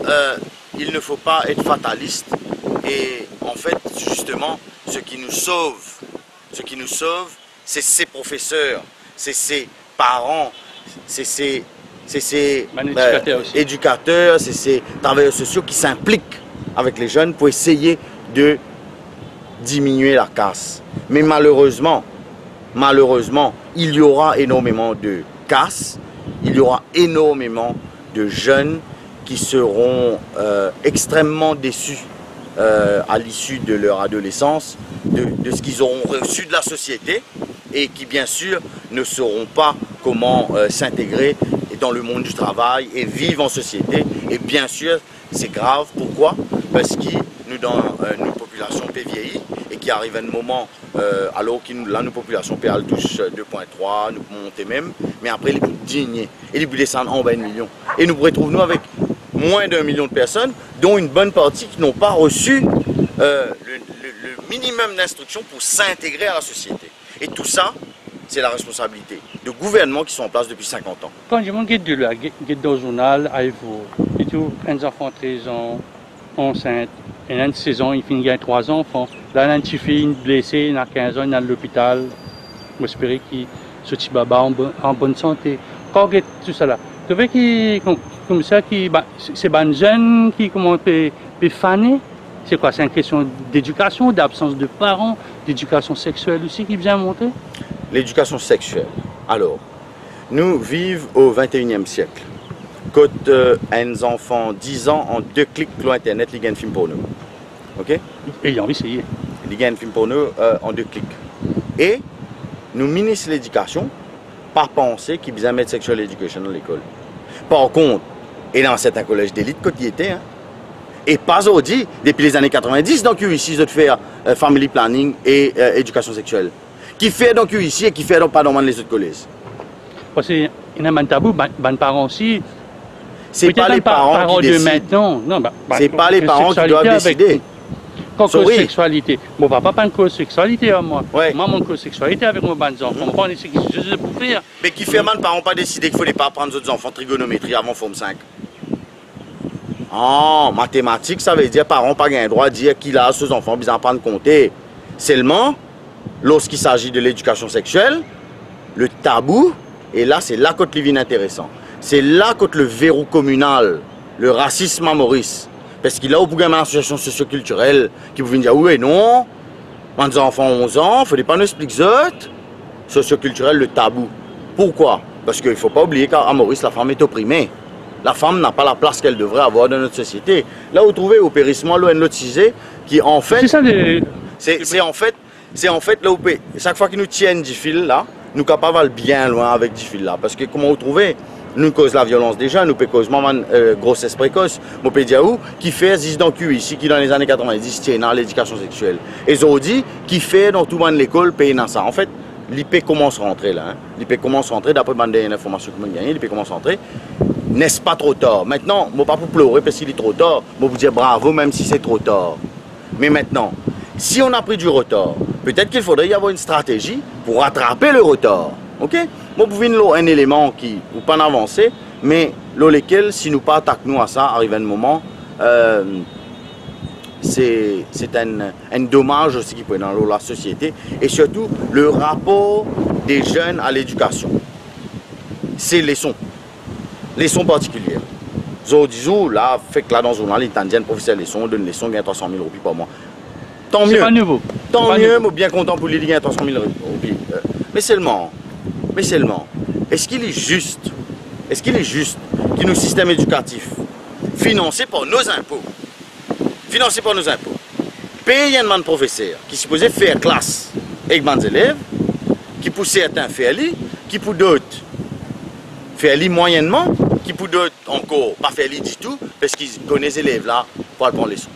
il ne faut pas être fataliste et en fait, justement, ce qui nous sauve, c'est ces professeurs, c'est ces parents, c'est ces éducateurs, c'est ces travailleurs sociaux qui s'impliquent avec les jeunes pour essayer de diminuer la casse. Mais malheureusement, il y aura énormément de casse, il y aura énormément de jeunes qui seront extrêmement déçus à l'issue de leur adolescence, de ce qu'ils auront reçu de la société et qui bien sûr ne sauront pas comment s'intégrer dans le monde du travail et vivre en société. Et bien sûr, c'est grave. Pourquoi? Parce que nous, dans nos populations peut vieillir et qu'il arrive un moment, alors que là, nos populations peut aller touche 2,3, nous pouvons monter même, mais après, ils peuvent diminuer et ils peuvent descendre en 20 millions. Et nous pourrions retrouver nous avec moins d'1 million de personnes, dont une bonne partie qui n'ont pas reçu le minimum d'instruction pour s'intégrer à la société. Et tout ça, c'est la responsabilité de gouvernements qui sont en place depuis 50 ans. Quand je me guide dans le journal, et tout, un enfant de 13 ans, enceinte, et un de 16 ans, il finit avec 3 enfants. Là, il y a une petite fille blessée, il a 15 ans, il est à l'hôpital. J'espère qu'il ce petit baba en bonne santé. Quand on regarde tout ça là, tu vois comme ça, c'est un jeune qui commence à faner. C'est quoi? C'est une question d'éducation, d'absence de parents, d'éducation sexuelle aussi qui vient monter? L'éducation sexuelle. Alors, nous vivons au 21e siècle. Quand un enfant 10 ans, en 2 clics sur Internet, il gagne un film porno. Ok? Et il a envie d'essayer. Il gagne un film porno en 2 clics. Et nous ministres de l'éducation, par penser qu'il besoin mettre sexual education dans l'école. Par contre, et dans certains collèges d'élite, quand il était, hein, et pas aujourd'hui, depuis les années 90, donc ici, de faire family planning et éducation sexuelle. Qui fait donc ici et qui fait donc pas dans les autres collèges. Parce qu'il y a un tabou, les parents aussi. C'est pas les parents qui décident. Maintenant. Non, c'est pas les parents qui doivent décider. Quand cause sexualité. Mon papa pas une cause sexualité à moi. Ouais. Moi, mon cause sexualité avec mes enfants. On prend ce que je pour faire. Mais qui fait mal, les parents pas décider qu'il ne faut pas prendre les autres enfants trigonométrie avant forme 5. En mathématiques, ça veut dire que les parents n'ont pas le droit de dire qu'il a ses enfants besoin d'apprendre à compter. Seulement, lorsqu'il s'agit de l'éducation sexuelle, le tabou, et là, c'est là que devient intéressant. C'est là que le verrou communal, le racisme à Maurice. Parce qu'il a au bout d'une association socioculturelle qui vous dire oui et non, les enfants ont 11 ans, il ne faut pas nous expliquer ça. Socioculturel, le tabou. Pourquoi? Parce qu'il ne faut pas oublier qu'à Maurice, la femme est opprimée. La femme n'a pas la place qu'elle devrait avoir dans notre société. Là, vous trouvez au périssement, l'ONLOTISé, qui en fait... C'est ça les... C'est en fait, là où chaque fois qu'ils nous tiennent du fil, là, nous sommes capables bien loin avec du fil, là. Parce que comment vous trouvez, nous cause la violence des jeunes, nous cause grossesse précoce, nous peut dire où, qui fait zis dans cul ici, qui dans les années 90 tient dans l'éducation sexuelle. Et aujourd'hui, qui fait dans tout le monde l'école, paye dans ça. En fait, l'IP commence à rentrer là. Hein. L'IP commence à rentrer, d'après les informations que j'ai gagnées, l'IP commence à rentrer. N'est-ce pas trop tard? Maintenant, je ne vais pas pour pleurer parce qu'il est trop tard, je vais vous dire bravo même si c'est trop tard. Mais maintenant, si on a pris du retard, peut-être qu'il faudrait y avoir une stratégie pour rattraper le retard. Ok? Moi, vous voyez un élément qui ou pas avancé, mais lequel, si nous pas attaquons à ça, arrive un moment, c'est un dommage aussi qui peut être dans la société. Et surtout, le rapport des jeunes à l'éducation. C'est les leçons particulières. Zodizou, là, fait que là, dans le journal, il t'en dit un professeur de leçon, donne leçon, gagne 300 000 roupies par mois. Tant mieux. C'est pas nouveau. Tant mieux, mais bien content pour lui, il gagne 300 000 roupies. Mais seulement, est-ce qu'il est juste que nos systèmes éducatifs, financés par nos impôts, financé par nos impôts, payer un professeur qui est supposé faire classe avec des élèves, qui pour certains fait aller, qui pour d'autres fait aller moyennement, qui pour d'autres encore pas faire aller du tout, parce qu'ils connaissent les élèves là pour apprendre les leçons.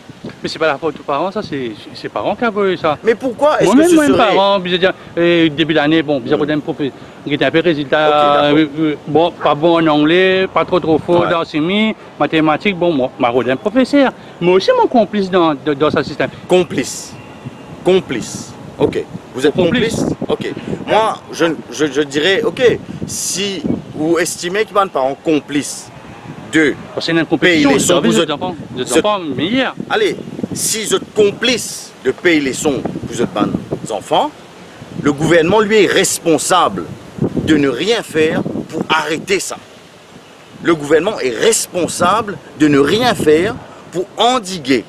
Mais c'est pas la faute aux parents, ça, c'est les parents qui ont ça. Mais pourquoi est-ce que Moi-même, ce moi, serait... parents, je veux dire, début d'année, bon, j'ai un professeur qui était un peu résultat, bon, pas bon en anglais, pas trop fort dans chimie, mathématiques, bon, moi, je un professeur. Mais aussi mon complice dans ce système. Complice. Complice. Ok. Vous êtes complice? Ok. Moi, je dirais, ok, si vous estimez qu'il y a un parent complice de c'est une compétition, payer les sons, vous êtes enfants meilleurs. Allez, si vous êtes complice de payer les sons pour vos enfants, le gouvernement, lui, est responsable de ne rien faire pour arrêter ça. Le gouvernement est responsable de ne rien faire pour endiguer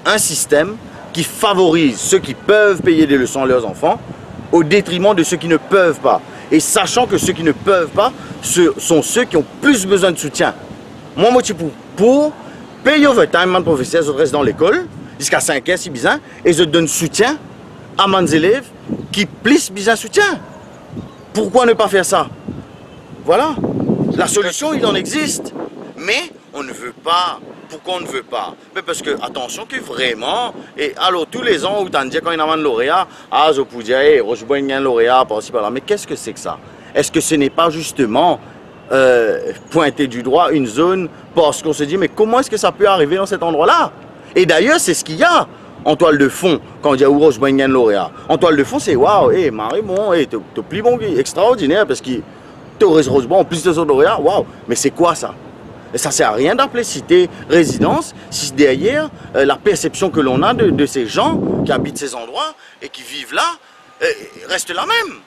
un système qui favorise ceux qui peuvent payer des leçons à leurs enfants au détriment de ceux qui ne peuvent pas. Et sachant que ceux qui ne peuvent pas sont ceux qui ont plus besoin de soutien. Moi, pour payer overtime, un professeur, je reste dans l'école jusqu'à 5 heures, si besoin, et je donne soutien à mes élèves qui plissent besoin de soutien. Pourquoi ne pas faire ça? Voilà. La solution, il en existe. Mais on ne veut pas. Pourquoi on ne veut pas? Mais parce que, attention, que vraiment, et alors tous les ans où tu as dit quand il y a un lauréat, ah, je peux dire, hey, je vois un lauréat par-ci par-là. Mais qu'est-ce que c'est que ça? Est-ce que ce n'est pas justement pointer du doigt une zone parce qu'on se dit, mais comment est-ce que ça peut arriver dans cet endroit-là? Et d'ailleurs, c'est ce qu'il y a en toile de fond quand on dit, oh, je vois un lauréat. En toile de fond, c'est waouh, hé, Marie, bon, hé, t'es plus bon, extraordinaire, parce que t'es rose bon, en plus de son lauréat, waouh. Mais c'est quoi ça? Et ça ne sert à rien d'appeler cité résidence si derrière la perception que l'on a de ces gens qui habitent ces endroits et qui vivent là reste la même.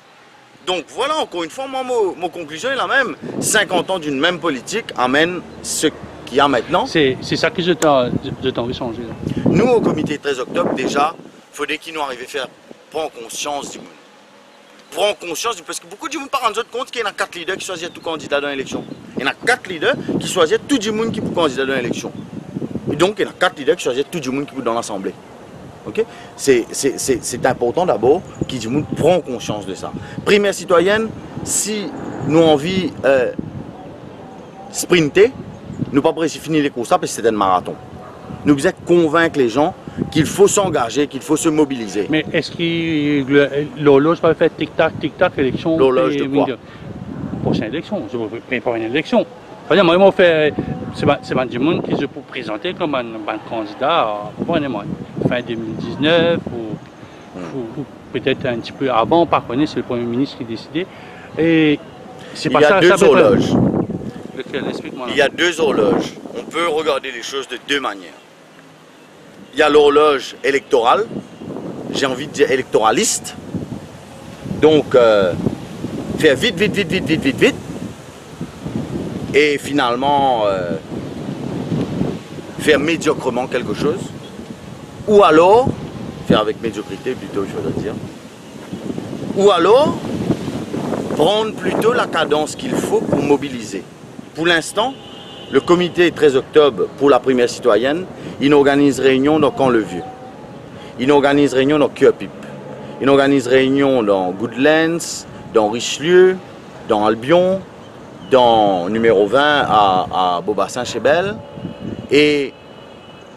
Donc voilà, encore une fois, moi, mon conclusion est la même. 50 ans d'une même politique amène ce qu'il y a maintenant. C'est ça que je t'ai envie de changer. Nous, au comité 13 octobre, déjà, il faudrait qu'ils nous arrivent à faire prendre conscience du monde. Prendre conscience, parce que beaucoup de monde parlent de compte qu'il y a 4 leaders qui choisissent tout candidat dans l'élection. Il y en a 4 leaders qui choisissent tout le monde qui peut candidat dans l'élection. Et donc, il y en a 4 leaders qui choisissent tout le monde qui peut dans l'Assemblée. Okay? C'est important d'abord que du monde prend conscience de ça. Primaire citoyenne, si nous avons envie de sprinter, nous ne pouvons pas finir les courses parce que c'est un marathon. Nous devons convaincre les gens qu'il faut s'engager, qu'il faut se mobiliser. Mais est-ce que l'horloge va faire tic-tac, élection? L'horloge de quoi? Prochaine élection, je veux préparer une élection. Moi, c'est du monde qui se peut présenter comme un candidat fin 2019 ou peut-être un petit peu avant, par contre, c'est le Premier ministre qui décidait. Et c'est pas ça. Il y a deux horloges. Lequel? Explique-moi. Il y a deux horloges. On peut regarder les choses de deux manières. Il y a l'horloge électorale, j'ai envie de dire électoraliste. Donc, faire vite. Et finalement, faire médiocrement quelque chose. Ou alors, faire avec médiocrité plutôt, je veux dire. Ou alors, prendre plutôt la cadence qu'il faut pour mobiliser. Pour l'instant, le comité 13 octobre pour la primaire citoyenne, il organise réunion dans Camp-le-Vieux. Il organise réunion dans Cœur-Pipe. Il organise réunion dans Goodlands, dans Richelieu, dans Albion, dans numéro 20 à Beaubassin-Chébel. Et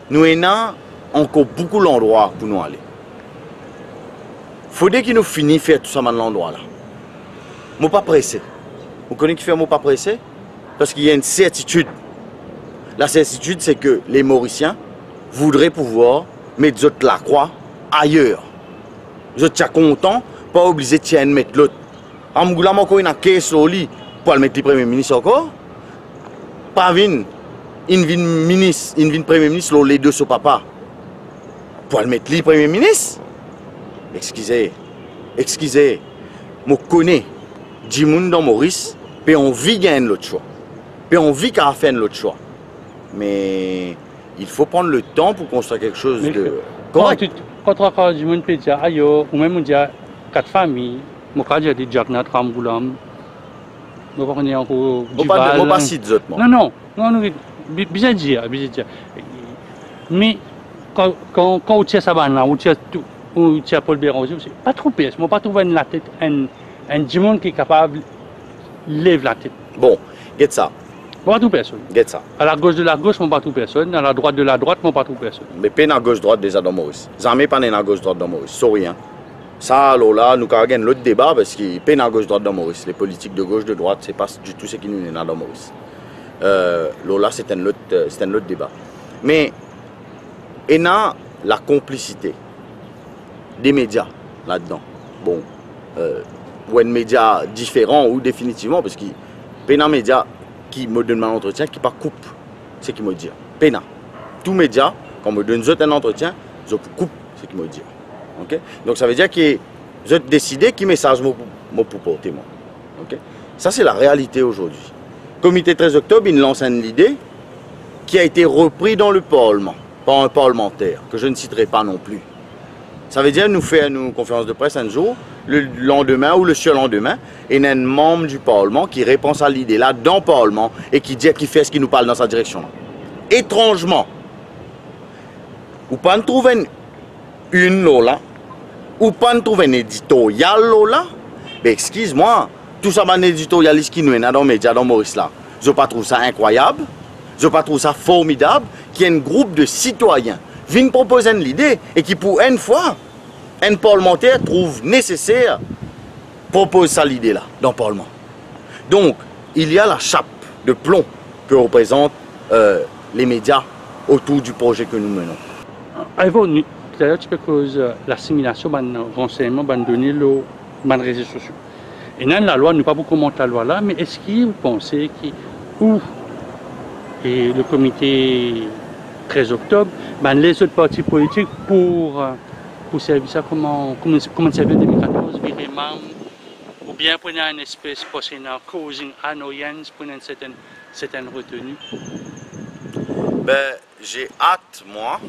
nous avons encore beaucoup d'endroits pour nous aller. Il faudrait qu'il nous finisse faire tout ça dans l'endroit là. Je ne suis pas pressé. Vous connaissez qui fait mot pas pressé? Parce qu'il y a une certitude. La certitude, c'est que les Mauriciens voudraient pouvoir mettre la croix ailleurs. Je suis content, pas obligé de mettre l'autre. En Mougoula, encore une caisse au lit pour mettre le Premier ministre encore. Pas une ministre, une Premier ministre, les deux sur papa. Pour mettre le Premier ministre. Excusez, je connais du monde dans Maurice, puis on vit gagner l'autre choix. Puis on vit qu'à faire l'autre choix. Mais il faut prendre le temps pour construire quelque chose de correct. Quand tu as du monde peut dire ailleurs, ou même on dit 4 familles, moi quand j'ai des Jacknat, Ramgoulam, nous on encore du Val. Non, bien dire. Mais quand quand on tient ça là, on tient Paul Béranger, c'est pas trop pire. Moi, pas trouver la tête un dimanche qui est capable de lever la tête. Bon, get ça. Moi, pas tout personne. Get ça. À la gauche de la gauche, moi, pas tout personne. À la droite de la droite, moi, pas tout personne. Mais pas à gauche-droite déjà dans Maurice. Jamais pas à gauche-droite dans Maurice. Sorry, hein. Ça, là, nous avons gagné l'autre débat parce qu'il n'y a pas à gauche-droite dans Maurice. Les politiques de gauche, de droite, c'est pas du tout ce qui nous est dans Maurice. Là, c'est un autre débat. Mais, il y a la complicité des médias là-dedans. Bon, ou un média différent ou définitivement, parce qu'il y a un média qui me donne un entretien qui pas coupe ce qu'il me dit. Pena. Tout média, quand me donne un entretien, je coupe ce qu'il me dit. Okay? Donc ça veut dire que je décidé quel message je peux porter. Okay? Ça c'est la réalité aujourd'hui. Comité 13 octobre, il lance une idée qui a été reprise dans le Parlement, par un parlementaire, que je ne citerai pas non plus. Ça veut dire nous faire une conférence de presse un jour, le lendemain ou le surlendemain, et il y a un membre du Parlement qui répond à l'idée là dans le Parlement et qui dit qu'il fait ce qui nous parle dans sa direction. Étrangement, ou pas nous trouver une là, ou pas nous trouver un éditorial là, mais excuse-moi, tout ça un éditorial qui nous est dans les médias dans Maurice là, je ne pas trouve ça incroyable, je ne pas trouve ça formidable, qu'il y ait un groupe de citoyens viennent proposer une idée et qui pour une fois, un parlementaire trouve nécessaire propose ça l'idée là dans le Parlement. Donc, il y a la chape de plomb que représentent les médias autour du projet que nous menons. D'ailleurs, tu peux cause l'assimilation des renseignements donnés aux réseaux sociaux. Et dans la loi, nous ne pas beaucoup commenter la loi là, mais est-ce que vous pensez et le comité 13 octobre, les autres partis politiques pour servir ça comment servir 2014, virer membre, ou bien prendre une espèce de causing annoyance pour une certaine retenue? J'ai hâte, moi,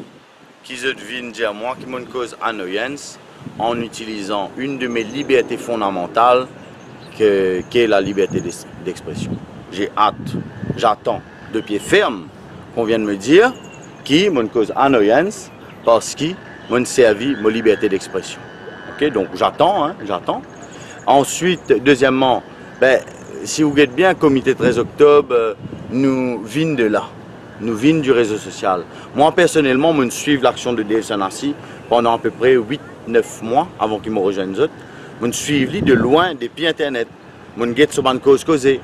qu'ils viennent dire moi qui me cause annoyance en utilisant une de mes libertés fondamentales qui est la liberté d'expression. J'ai hâte, j'attends de pied ferme qu'on vienne me dire qui me cause annoyance parce qu'il m'a servi ma liberté d'expression. Okay? Donc j'attends, hein, j'attends. Ensuite, deuxièmement, si vous êtes bien, comité 13 octobre, nous vînes de là. Nous vînes du réseau social. Moi, personnellement, je suis l'action de Dave Sanassi pendant à peu près 8-9 mois avant qu'il me rejoigne. Je suis de loin depuis Internet. Je suis sur une cause causée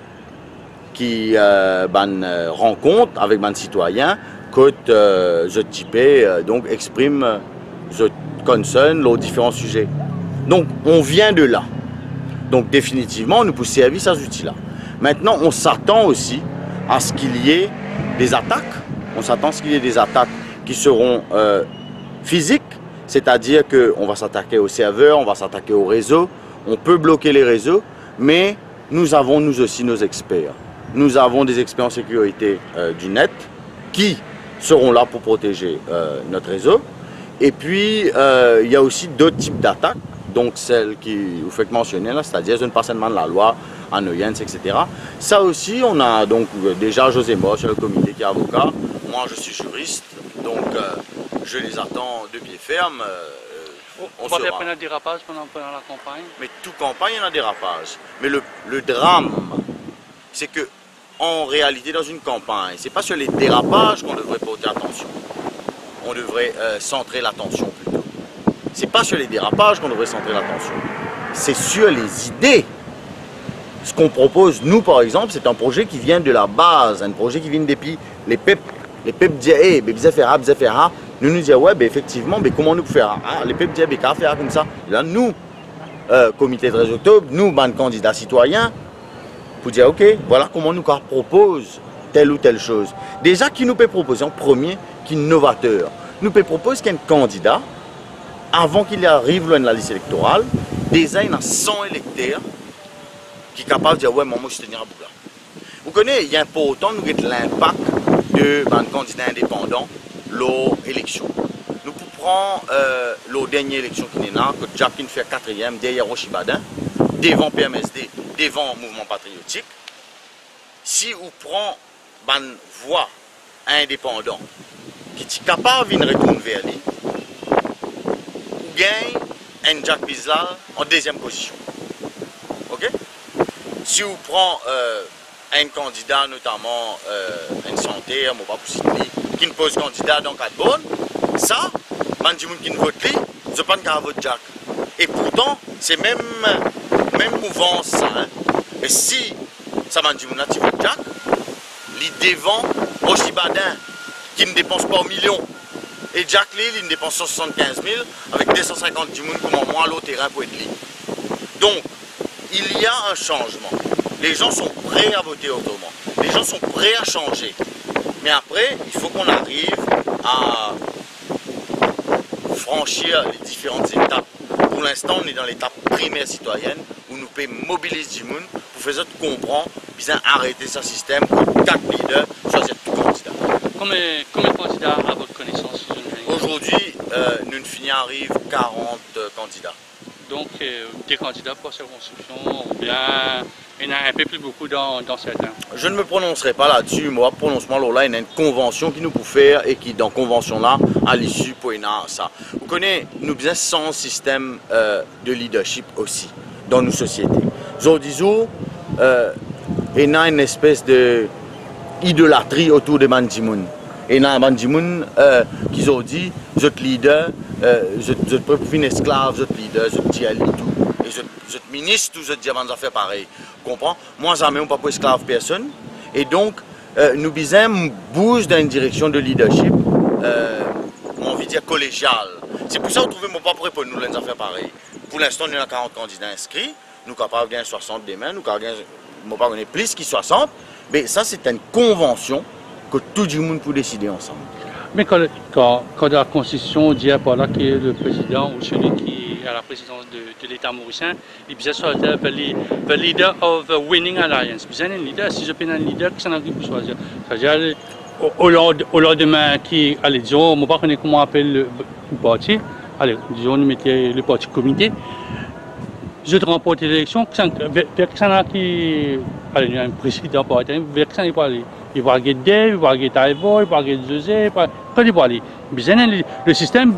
qui rencontre avec mes citoyens que je typais, donc exprime, je concerne les différents sujets. Donc, on vient de là. Donc, définitivement, nous pouvons servir ces outils-là. Maintenant, on s'attend aussi à ce qu'il y ait des attaques. On s'attend à ce qu'il y ait des attaques qui seront physiques, c'est-à-dire qu'on va s'attaquer aux serveurs, on va s'attaquer aux réseaux, on peut bloquer les réseaux, mais nous avons nous aussi nos experts. Nous avons des experts en sécurité du net qui seront là pour protéger notre réseau. Et puis, il y a aussi d'autres types d'attaques, donc celles qui vous faites mentionner, c'est-à-dire un passement de la loi, annoyance, etc. Ça aussi, on a donc déjà José Mort sur le comité qui est avocat. Moi, je suis juriste, donc je les attends de pied ferme. On va faire un dérapage pendant la campagne. Mais toute campagne, il y en a dérapage. Mais le drame, c'est que en réalité, dans une campagne, c'est pas sur les dérapages qu'on devrait porter attention. On devrait centrer l'attention plutôt. C'est pas sur les dérapages qu'on devrait centrer l'attention. C'est sur les idées. Ce qu'on propose, nous par exemple, c'est un projet qui vient de la base, un projet qui vient depuis les PEP disent, hey, nous nous disons, ouais, effectivement, comment nous faire? Les PEP disent, qu'à faire comme ça? Et là, nous, comité 13 octobre, nous, candidats citoyens, pour dire, ok, voilà comment nous propose telle ou telle chose. Déjà, qui nous peut proposer en premier, qui est novateur, nous peut proposer qu'un candidat, avant qu'il arrive loin de la liste électorale, déjà il y a 100 électeurs qui est capable de dire, ouais, moi, je suis tenir à bout là. Vous connaissez, il y a important nous l'impact de candidat indépendant, l'élection. Nous prenons la dernière élection qui est là, que Jacquin fait 4e derrière Rochibadin, devant PMSD, devant le mouvement patriotique. Si vous prenez une voix indépendant, qui est capable de retourner vers lui, ou gagne un Jack Bizlal en deuxième position. Ok? Si vous prenez un candidat, notamment un santé, un pas possible, qui ne pose candidat dans 4 bonnes, ça, les gens qui ne votent lui, je ne pas qu'à voter Jack. Et pourtant, c'est même mouvance ça. Hein? Et si ça m'a dit qui vote Jack, il devant Roger Badin, qui ne dépense pas au million. Et Jack Lee, il ne dépense 175 000 avec 250 personnes comme moi, l'autre terrain pour être libre. Donc, il y a un changement. Les gens sont prêts à voter autrement. Les gens sont prêts à changer. Mais après, il faut qu'on arrive à franchir les différentes étapes. Pour l'instant, on est dans l'étape primaire citoyenne où nous pouvons mobiliser du monde pour faire comprendre, bien arrêter ce système où 4 leaders choisissent tout candidat. Combien de candidats à votre connaissance? Aujourd'hui, nous finissons arrive 40 candidats. Donc, des candidats pour circonscription, ou bien il y en a un peu plus beaucoup dans certains. Je ne me prononcerai pas là-dessus. Moi, prononcement là, il y a une convention qui nous peut faire et qui, dans la convention là, à l'issue, pour ça. Vous connaissez, nous avons sans système de leadership aussi dans nos sociétés. Aujourd'hui, il y a une espèce de idolâtrie autour de Mandjimoun. Et dans Mandjimoun, qui ont dit, vous êtes leader, vous êtes un esclave, vous êtes leader, vous êtes diali, tout. Et vous êtes ministre, vous êtes diamant faire pareil. Comprends? Moi, je ne suis pas pour esclave personne. Et donc, nous bisons bouge dans une direction de leadership, on va dire collégiale. C'est pour ça que vous trouvez mon pas pour nous les affaires pareil. Pour l'instant, nous avons 40 candidats inscrits. Nous sommes capables de gagner 60 demain. Nous sommes capables de plus que 60. Mais ça, c'est une convention que tout le monde peut décider ensemble. Mais quand la Constitution dit par là que le président ou celui qui est à la présidence de l'État mauricien, il peut être le leader of a winning alliance. Il un leader, si je peux un leader, qui s'en a pour choisir. C'est-à-dire, au lendemain, qui, allez, disons, je ne sais pas comment on appelle le parti, allez, disons, nous mettons le parti comité. Je remporte l'élection, vers qui, allez, il y a un président par exemple, vers qui il va aller. Il va aller Dave, il va aller Taïvo, il va aller José, quand il va aller. Le système,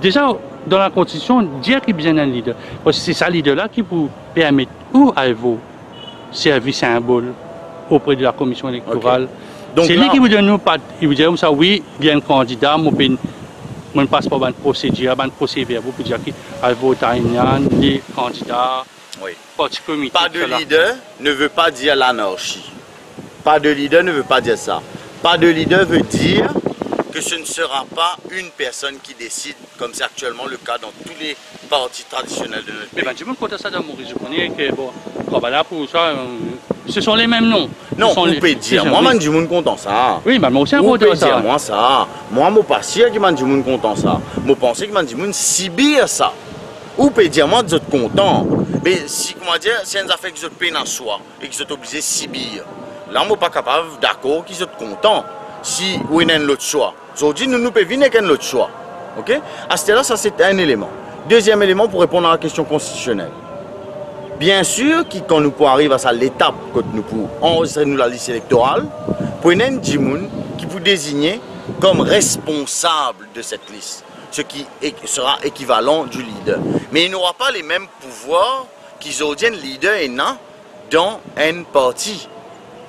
déjà dans la Constitution, dire qu'il y a un leader. Parce que c'est ce leader-là qui peut permettre ou à vous servir symbole auprès de la commission électorale. Okay. C'est lui qui vous donne nous, il vous dit ça, oui, il y a un candidat, on passe par une procédure, une procédure pour dire qu'il y a des candidats, oui. Parti comité. Pas de leader ne veut pas dire l'anarchie. Pas de leader ne veut pas dire ça. Pas de leader veut dire que ce ne sera pas une personne qui décide, comme c'est actuellement le cas dans tous les partis traditionnels de notre pays. Mais je me compte ça dans Maurice. Je connais que, bon, pour ça, ce sont les mêmes noms. Non, on peut dire. Moi, je suis content ça. Oui, mais moi aussi, on peut dire moi ça. Moi, je ne pas sûr que je suis content ça. Je pense que je suis subir ça. Ou peut dire moi, je suis content. Mais si, comment dire, c'est une affaire que je peine en soi et que je suis obligé de subir. Là, je ne suis pas capable d'accord qu'ils soient contents si vous avez un autre choix. Aujourd'hui, nous pouvons venir avec un autre choix. Okay? À ce là ça c'est un élément. Deuxième élément pour répondre à la question constitutionnelle. Bien sûr, quand nous arrivons à l'étape que nous pouvons enregistrer la liste électorale, pour une Ndjimoun qui peut désigner comme responsable de cette liste, ce qui sera équivalent du leader. Mais il n'aura pas les mêmes pouvoirs qu'ils ont un leader et non dans un parti.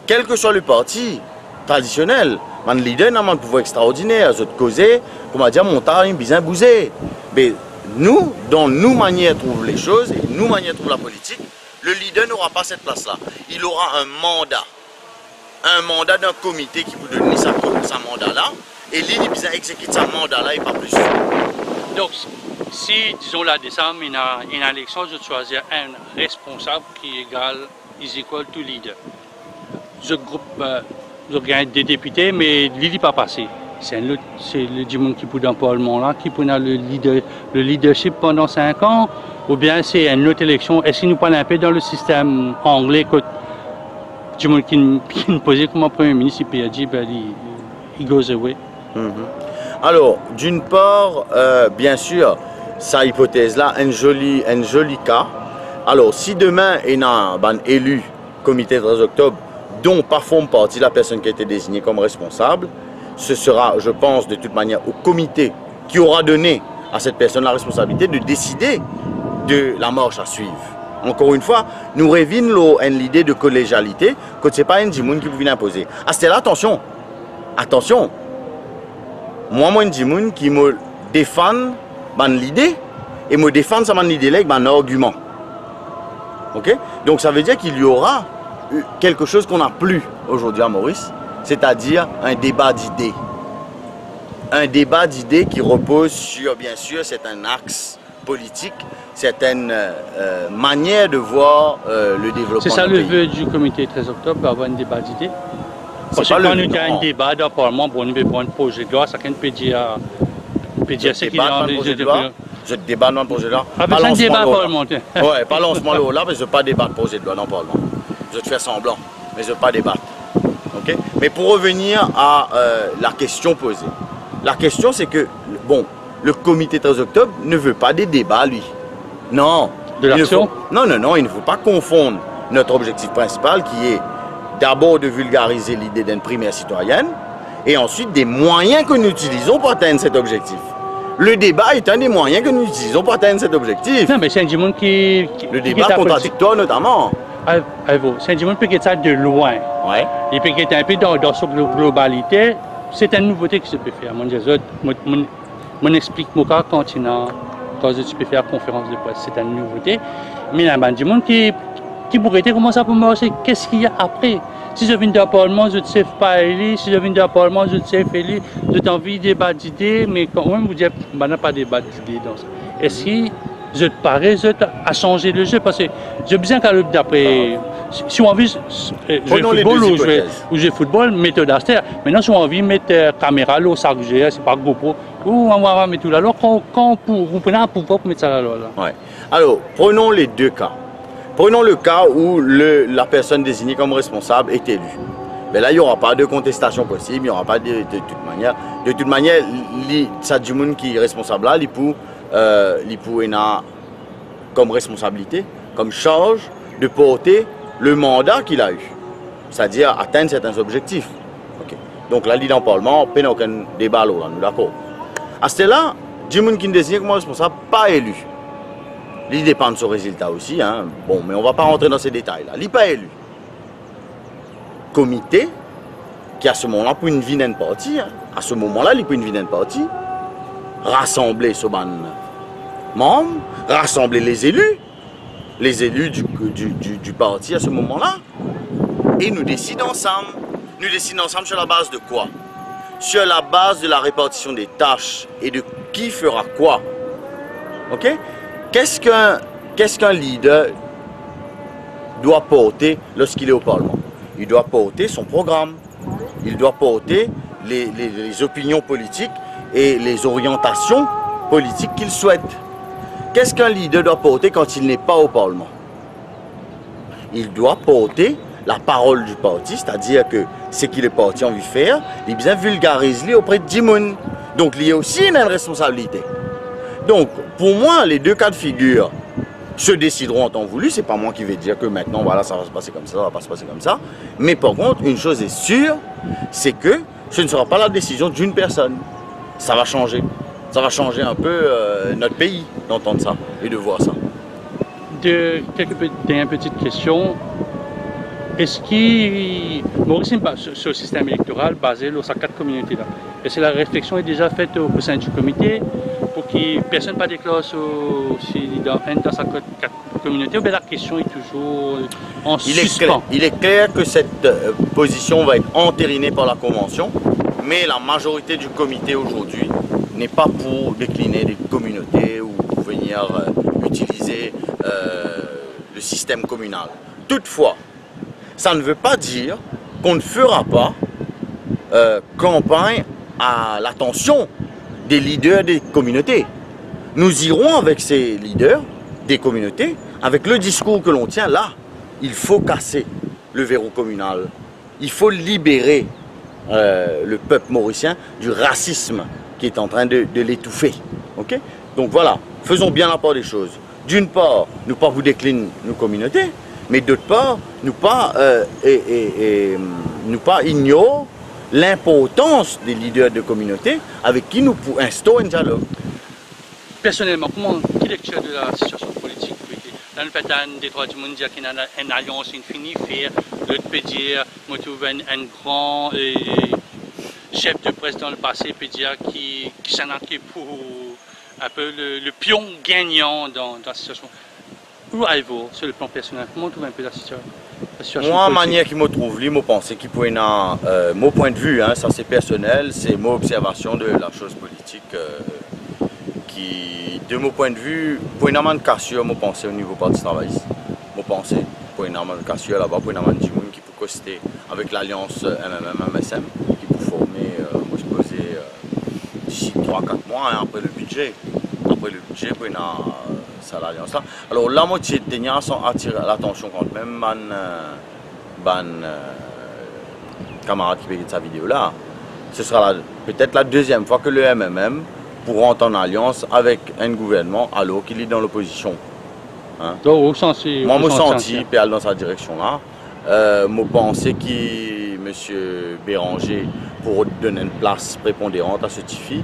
Quel que soit le parti traditionnel, un leader n'a pas un pouvoir extraordinaire. Je te causais, comment dire, montagne, bien bousé. Mais nous, dans nos manières de trouver les choses et nos manières de trouver la politique, le leader n'aura pas cette place-là. Il aura un mandat d'un comité qui peut donner sa mandat-là, et lui, il vient exécuter sa mandat-là et pas plus. Donc, si, disons, la décembre, il y a une élection, je choisis un responsable qui est égal, is equal to leader. Je gagne des députés, mais lui, il n'est pas passé. C'est le Djimoun qui peut dans le Parlement là, qui peut avoir le leadership pendant 5 ans, ou bien c'est une autre élection. Est-ce qu'il nous parle un peu dans le système anglais que Djimoun qui nous posait comme Premier ministre, il a dit, ben, il goes away. Alors, d'une part, bien sûr, sa hypothèse-là, un joli cas. Alors, si demain, il y a un élu comité 13 octobre, dont pas font partie la personne qui a été désignée comme responsable, ce sera, je pense, de toute manière au comité qui aura donné à cette personne la responsabilité de décider de la marche à suivre. Encore une fois, nous revenons à l'idée de collégialité, que ce n'est pas un djimoun qui vous vient imposer. À ce là, attention, attention. Moi, un djimoun qui me défend l'idée et me défend ça l'idée avec un argument. Ok? Donc ça veut dire qu'il y aura quelque chose qu'on n'a plus aujourd'hui à Maurice, c'est-à-dire un débat d'idées. Un débat d'idées qui repose sur, bien sûr, c'est un axe politique, certaines manières de voir le développement. C'est ça le vœu du comité 13 octobre, avoir un débat d'idées. Parce que quand nous avons un débat dans le Parlement, on veut prendre un projet de loi, chacun peut dire ce qu'il a envie de dire. Je débat dans le projet de loi. Avec un débat parlementaire. Oui, pas lancement là, mais je ne veux pas débattre projet de loi dans le Parlement. Je te fais semblant, mais je ne veux pas débattre. Okay? Mais pour revenir à la question posée. La question c'est que, bon, le comité 13 octobre ne veut pas des débats, lui. Non. De l'action? Non, il ne faut pas confondre notre objectif principal qui est d'abord de vulgariser l'idée d'une primaire citoyenne et ensuite des moyens que nous utilisons pour atteindre cet objectif. Le débat est un des moyens que nous utilisons pour atteindre cet objectif. Non, mais c'est un djimoun qui le débat contradictoire notamment. C'est un djimoun qui est ça de loin. Ouais. Et puis qui est un peu dans sa globalité. C'est une nouveauté qui se peut faire. Mon explique mon cas continent quand tu peux faire conférence de presse, c'est une nouveauté. Mais il y a un djimoun qui pourrait dire comment ça peut marcher, qu'est-ce qu'il y a après. Si je viens d'un Parlement, je ne sais pas élu. Si je viens d'un Parlement, je ne sais pas élu. J'ai envie de débattre d'idées, mais quand même, vous dites, on n'a pas de débat d'idées dans ça. Est-ce que je te parais à changer le jeu? Parce que j'ai besoin qu'à d'après. Si on a envie de jouer football ou jouer football, méthode Aster. Maintenant, si on a envie de mettre caméra là, au sac GS, c'est pas GoPro, ou on va mettre tout là. Alors, quand vous prenez un pouvoir pour mettre ça là. Ouais. Alors, prenons les deux cas. Prenons le cas où la personne désignée comme responsable est élue. Mais là, il n'y aura pas de contestation possible, il n'y aura pas de toute manière. De toute manière, Sadjimoun qui est responsable là, il peut comme responsabilité, comme charge de porter le mandat qu'il a eu. C'est-à-dire atteindre certains objectifs. Okay. Donc là, il est dans le Parlement, il n'y a aucun débat là, nous d'accord. À ce là, Djimoun qui est désigné comme responsable, pas élu. Il dépend de son résultat aussi, hein. Bon, mais on ne va pas rentrer dans ces détails-là. Il n'est pas élu. Comité, qui à ce moment-là, pour une vilaine partie, hein. À ce moment-là, il peut une vilaine partie, rassembler ce membres, rassembler les élus du parti à ce moment-là, et nous décidons ensemble. Nous décidons ensemble sur la base de quoi? Sur la base de la répartition des tâches et de qui fera quoi. Ok? Qu'est-ce qu'un leader doit porter lorsqu'il est au Parlement? Il doit porter son programme, il doit porter les opinions politiques et les orientations politiques qu'il souhaite. Qu'est-ce qu'un leader doit porter quand il n'est pas au Parlement? Il doit porter la parole du parti, c'est-à-dire que ce que le parti a envie de faire, il bien vulgarise auprès de Djimoun. Donc il y a aussi une responsabilité. Donc, pour moi, les deux cas de figure se décideront en temps voulu. Ce n'est pas moi qui vais dire que maintenant, voilà, ça va se passer comme ça, ça va pas se passer comme ça. Mais par contre, une chose est sûre, c'est que ce ne sera pas la décision d'une personne. Ça va changer. Ça va changer un peu notre pays d'entendre ça et de voir ça. Quelques petites questions. Est-ce que Maurice, ce système électoral basé sur ces 4 communautés-là, est-ce que la réflexion est déjà faite au sein du comité pour que personne ne déclare dans sa communauté, ou bien la question est toujours en suspens? Il est clair que cette position va être entérinée par la Convention, mais la majorité du comité aujourd'hui n'est pas pour décliner des communautés ou pour venir utiliser le système communal. Toutefois, ça ne veut pas dire qu'on ne fera pas campagne à l'attention des leaders des communautés. Nous irons avec ces leaders des communautés, avec le discours que l'on tient là. Il faut casser le verrou communal. Il faut libérer le peuple mauricien du racisme qui est en train de l'étouffer. Okay? Donc voilà, faisons bien la part des choses. D'une part, nous pas vous décliner nos communautés, mais d'autre part, nous pas ignorer l'importance des leaders de communauté avec qui nous pouvons instaurer un dialogue. Personnellement, quelle lecture de la situation politique dans le fait des droits du monde, dire qu'il y a une alliance infinie, faire, l'autre peut dire, moi trouve un grand chef de presse dans le passé, peut dire qui s'en occupe pour un peu le pion gagnant dans la situation. Où allez-vous sur le plan personnel? Comment vous trouvez un peu la situation? Moi, la manière qui me trouve, je pense qu'il peut y avoir mon point de vue, hein, ça c'est personnel, c'est mon observation de la chose politique qui, de mon point de vue, pour une amende cassure, je pense au niveau parti travailliste. Je pense pour une amende cassure là-bas, pour une amende du monde qui peut coster avec l'alliance MMM-MSM, qui peut former, moi je posais d'ici 3-4 mois hein, après le budget. Après le budget, pour une ça l'alliance là. Alors là, moi, je tiens à attirer l'attention quand même, camarade qui regarde sa vidéo là. Ce sera peut-être la deuxième fois que le MMM pourra entrer en alliance avec un gouvernement alors qu'il est dans l'opposition. Hein? Moi, je me sens dans sa direction là. Je pense que M. Béranger pour donner une place prépondérante à ce TIFI.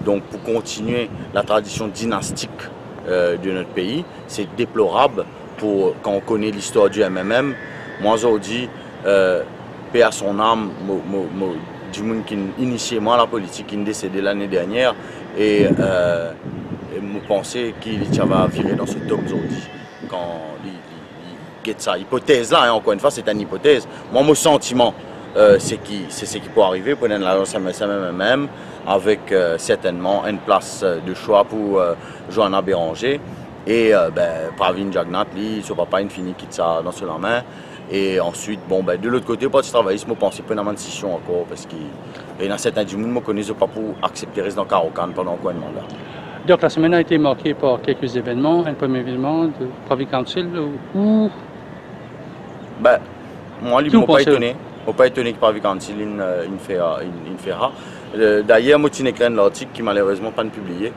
Donc pour continuer la tradition dynastique de notre pays, c'est déplorable quand on connaît l'histoire du MMM. Moi aujourd'hui, paix à son âme, du monde qui initié moi la politique, qui est décédé l'année dernière, et je pensais qu'il va virer dans ce top aujourd'hui. Quand il get ça, hypothèse là, hein, encore une fois, c'est une hypothèse. Moi, mon sentiment, c'est ce qui peut arriver pour l'alliance MMM, avec certainement une place de choix pour Johanna Béranger et Pravin Jagnnath, lui, son papa infini quitte ça dans la main. Et ensuite, bon, de l'autre côté, le parti travailliste, je pense pas une décision encore parce qu'il y a certains du monde qui ne connaissent pas pour accepter rester dans Carocan pendant quoi un mandat. Donc la semaine a été marquée par quelques événements. Un premier événement de Privy Council où... moi, je ne suis pas étonné. Je ne suis pas étonné que Privy Council fera. D'ailleurs, moi, j'ai écrit un article qui malheureusement pas publié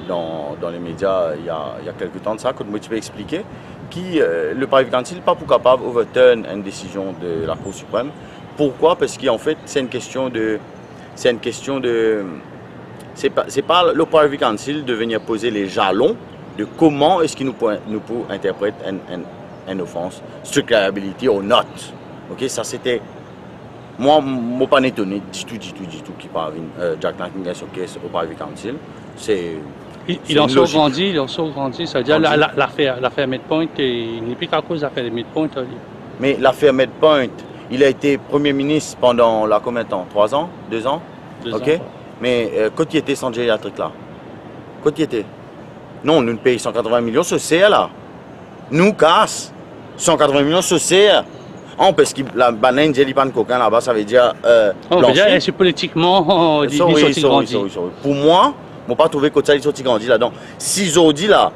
dans les médias il y a quelques temps de ça, que moi tu peux expliquer, le Privy Council n'est pas capable d'overturn une décision de la Cour suprême. Pourquoi? Parce qu'en fait, c'est une question de... C'est pas le Privy Council de venir poser les jalons de comment est-ce qu'il nous peut interpréter une offense, strict liability or not. Ok, ça c'était... Moi, je ne suis pas étonné du tout qui parle Jack Knight au Privy Council. Il en sort grandi, ça veut dire l'affaire Medpoint, il n'est plus qu'à cause de l'affaire Medpoint. Mais l'affaire Medpoint, il a été Premier ministre pendant combien de temps? 3 ans? 2 ans? 2 ans. Mais quand il était sans gériatrique là? Quand il était? Non, nous payons 180 millions sur CR là. Nous casse 180 millions sur CR. Parce que la banane jelly pan coquin là-bas, ça veut dire c'est politiquement Pour moi, je n'ai pas trouvé que ça sorti grandi là-dedans. Si aujourd'hui là,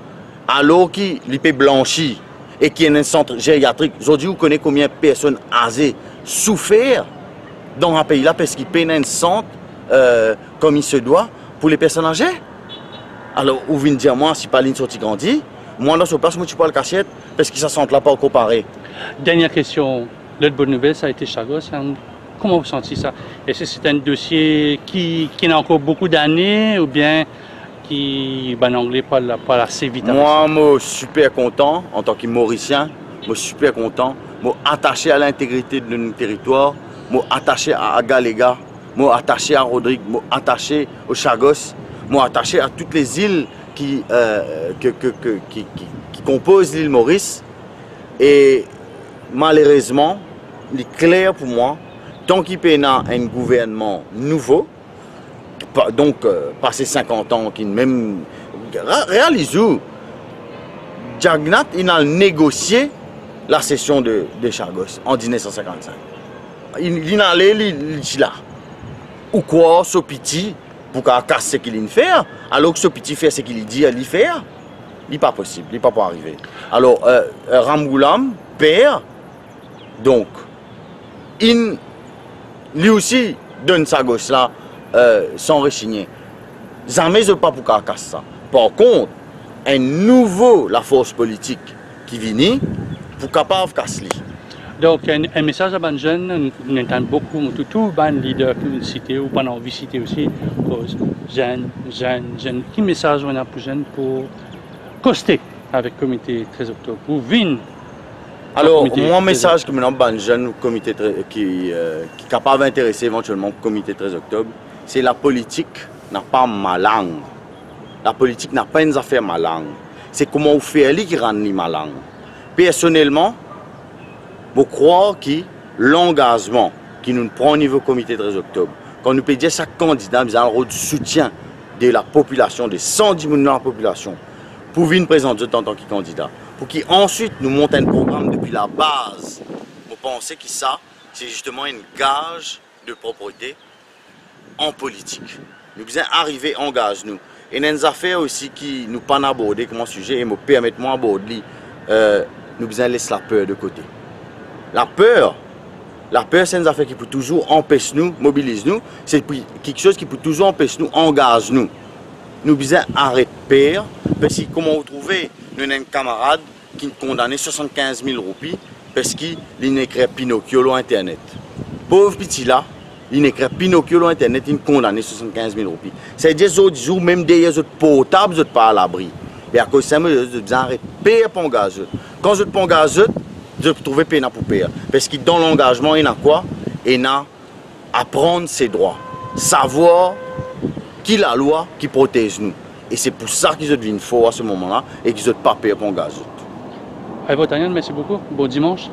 alors qu'il peut blanchi et qu'il y a un centre gériatrique, aujourd'hui vous connaissez combien de personnes âgées souffrent dans un pays là parce qu'il paye un centre comme il se doit pour les personnes âgées. Alors, vous venez dire moi, si pas une sortie grandi, moi dans ce place, moi je suis pas le cachette parce que ça sent là pas comparé. Dernière question, l'autre bonne nouvelle, ça a été Chagos. Comment vous sentez ça? Est-ce que c'est un dossier qui a encore beaucoup d'années ou bien qui, en anglais, pas assez vite? Moi, je suis super content en tant que Mauricien. Je suis super content. Je suis attaché à l'intégrité de notre territoire. Je suis attaché à Galega. Je suis attaché à Rodrigue. Je suis attaché au Chagos. Je suis attaché à toutes les îles qui composent l'île Maurice. Et malheureusement, il est clair pour moi, tant qu'il y a un gouvernement nouveau, donc passé 50 ans, qui même réalise-vous, Jagnnath, il a négocié la cession de Chagos en 1955. Il a allé là. Ou quoi, ce petit, pour qu'il casse ce qu'il fait, alors que ce petit fait ce qu'il dit à lui faire, il n'est pas possible, il n'est pas pour arriver. Alors, Ramgoolam perd, donc, lui aussi donne sa gauche là, sans rechigner. Jamais je ne pas pour qu'il casse ça. Par contre, la force politique qui vient, pour capable de casser. Donc, un message à les jeunes, nous entendons beaucoup, tout les leaders qui cités ou pendant visiter aussi, jeunes. Quel message on a pour jeunes pour coster avec le comité 13 octobre, pour venir? Alors, mon message que maintenant, les jeunes comité qui est capable d'intéresser éventuellement le comité 13 octobre, c'est la politique n'a pas ma langue. La politique n'a pas une affaire ma langue. C'est comment vous faites qui rend ma langue. Personnellement, je crois que l'engagement qui nous prend au niveau du comité 13 octobre, quand nous pédions chaque candidat, nous avons le rôle de soutien de la population, de 110 millions de la population, pour venir présenter en tant que candidat. Pour qu'ensuite nous montions un programme depuis la base. Vous pensez que ça, c'est justement un gage de propreté en politique. Nous devons arriver à engager nous. Et il y a des affaires aussi qui nous pas aborder comme sujet et me permettent moi d'aborder. Nous devons laisser la peur de côté. La peur, c'est une affaire qui peut toujours empêcher nous, mobilise nous. C'est quelque chose qui peut toujours empêcher nous, engage nous. Nous devons arrêter de peur. Parce que, comment vous trouvez, nous avons un camarade qui est condamné 75 000 roupies parce qu'il écrit Pinocchio sur Internet. Pauvre petit là, il écrit Pinocchio sur Internet, il est condamné 75 000 roupies. C'est-à-dire que les jours, même derrière les portables, vous n'êtes pas à l'abri. Et à cause de ça, vous devez arrêter de payer pour engager. Quand vous êtes pas engagé, vous devez trouver peine pour payer. Parce que dans l'engagement, il y a quoi? Il y a apprendre ses droits. Savoir qui est la loi qui protège nous. Et c'est pour ça qu'ils deviennent forts à ce moment-là et qu'ils ne sont pas payés pour engager. Allez, Tanian, merci beaucoup. Bon dimanche.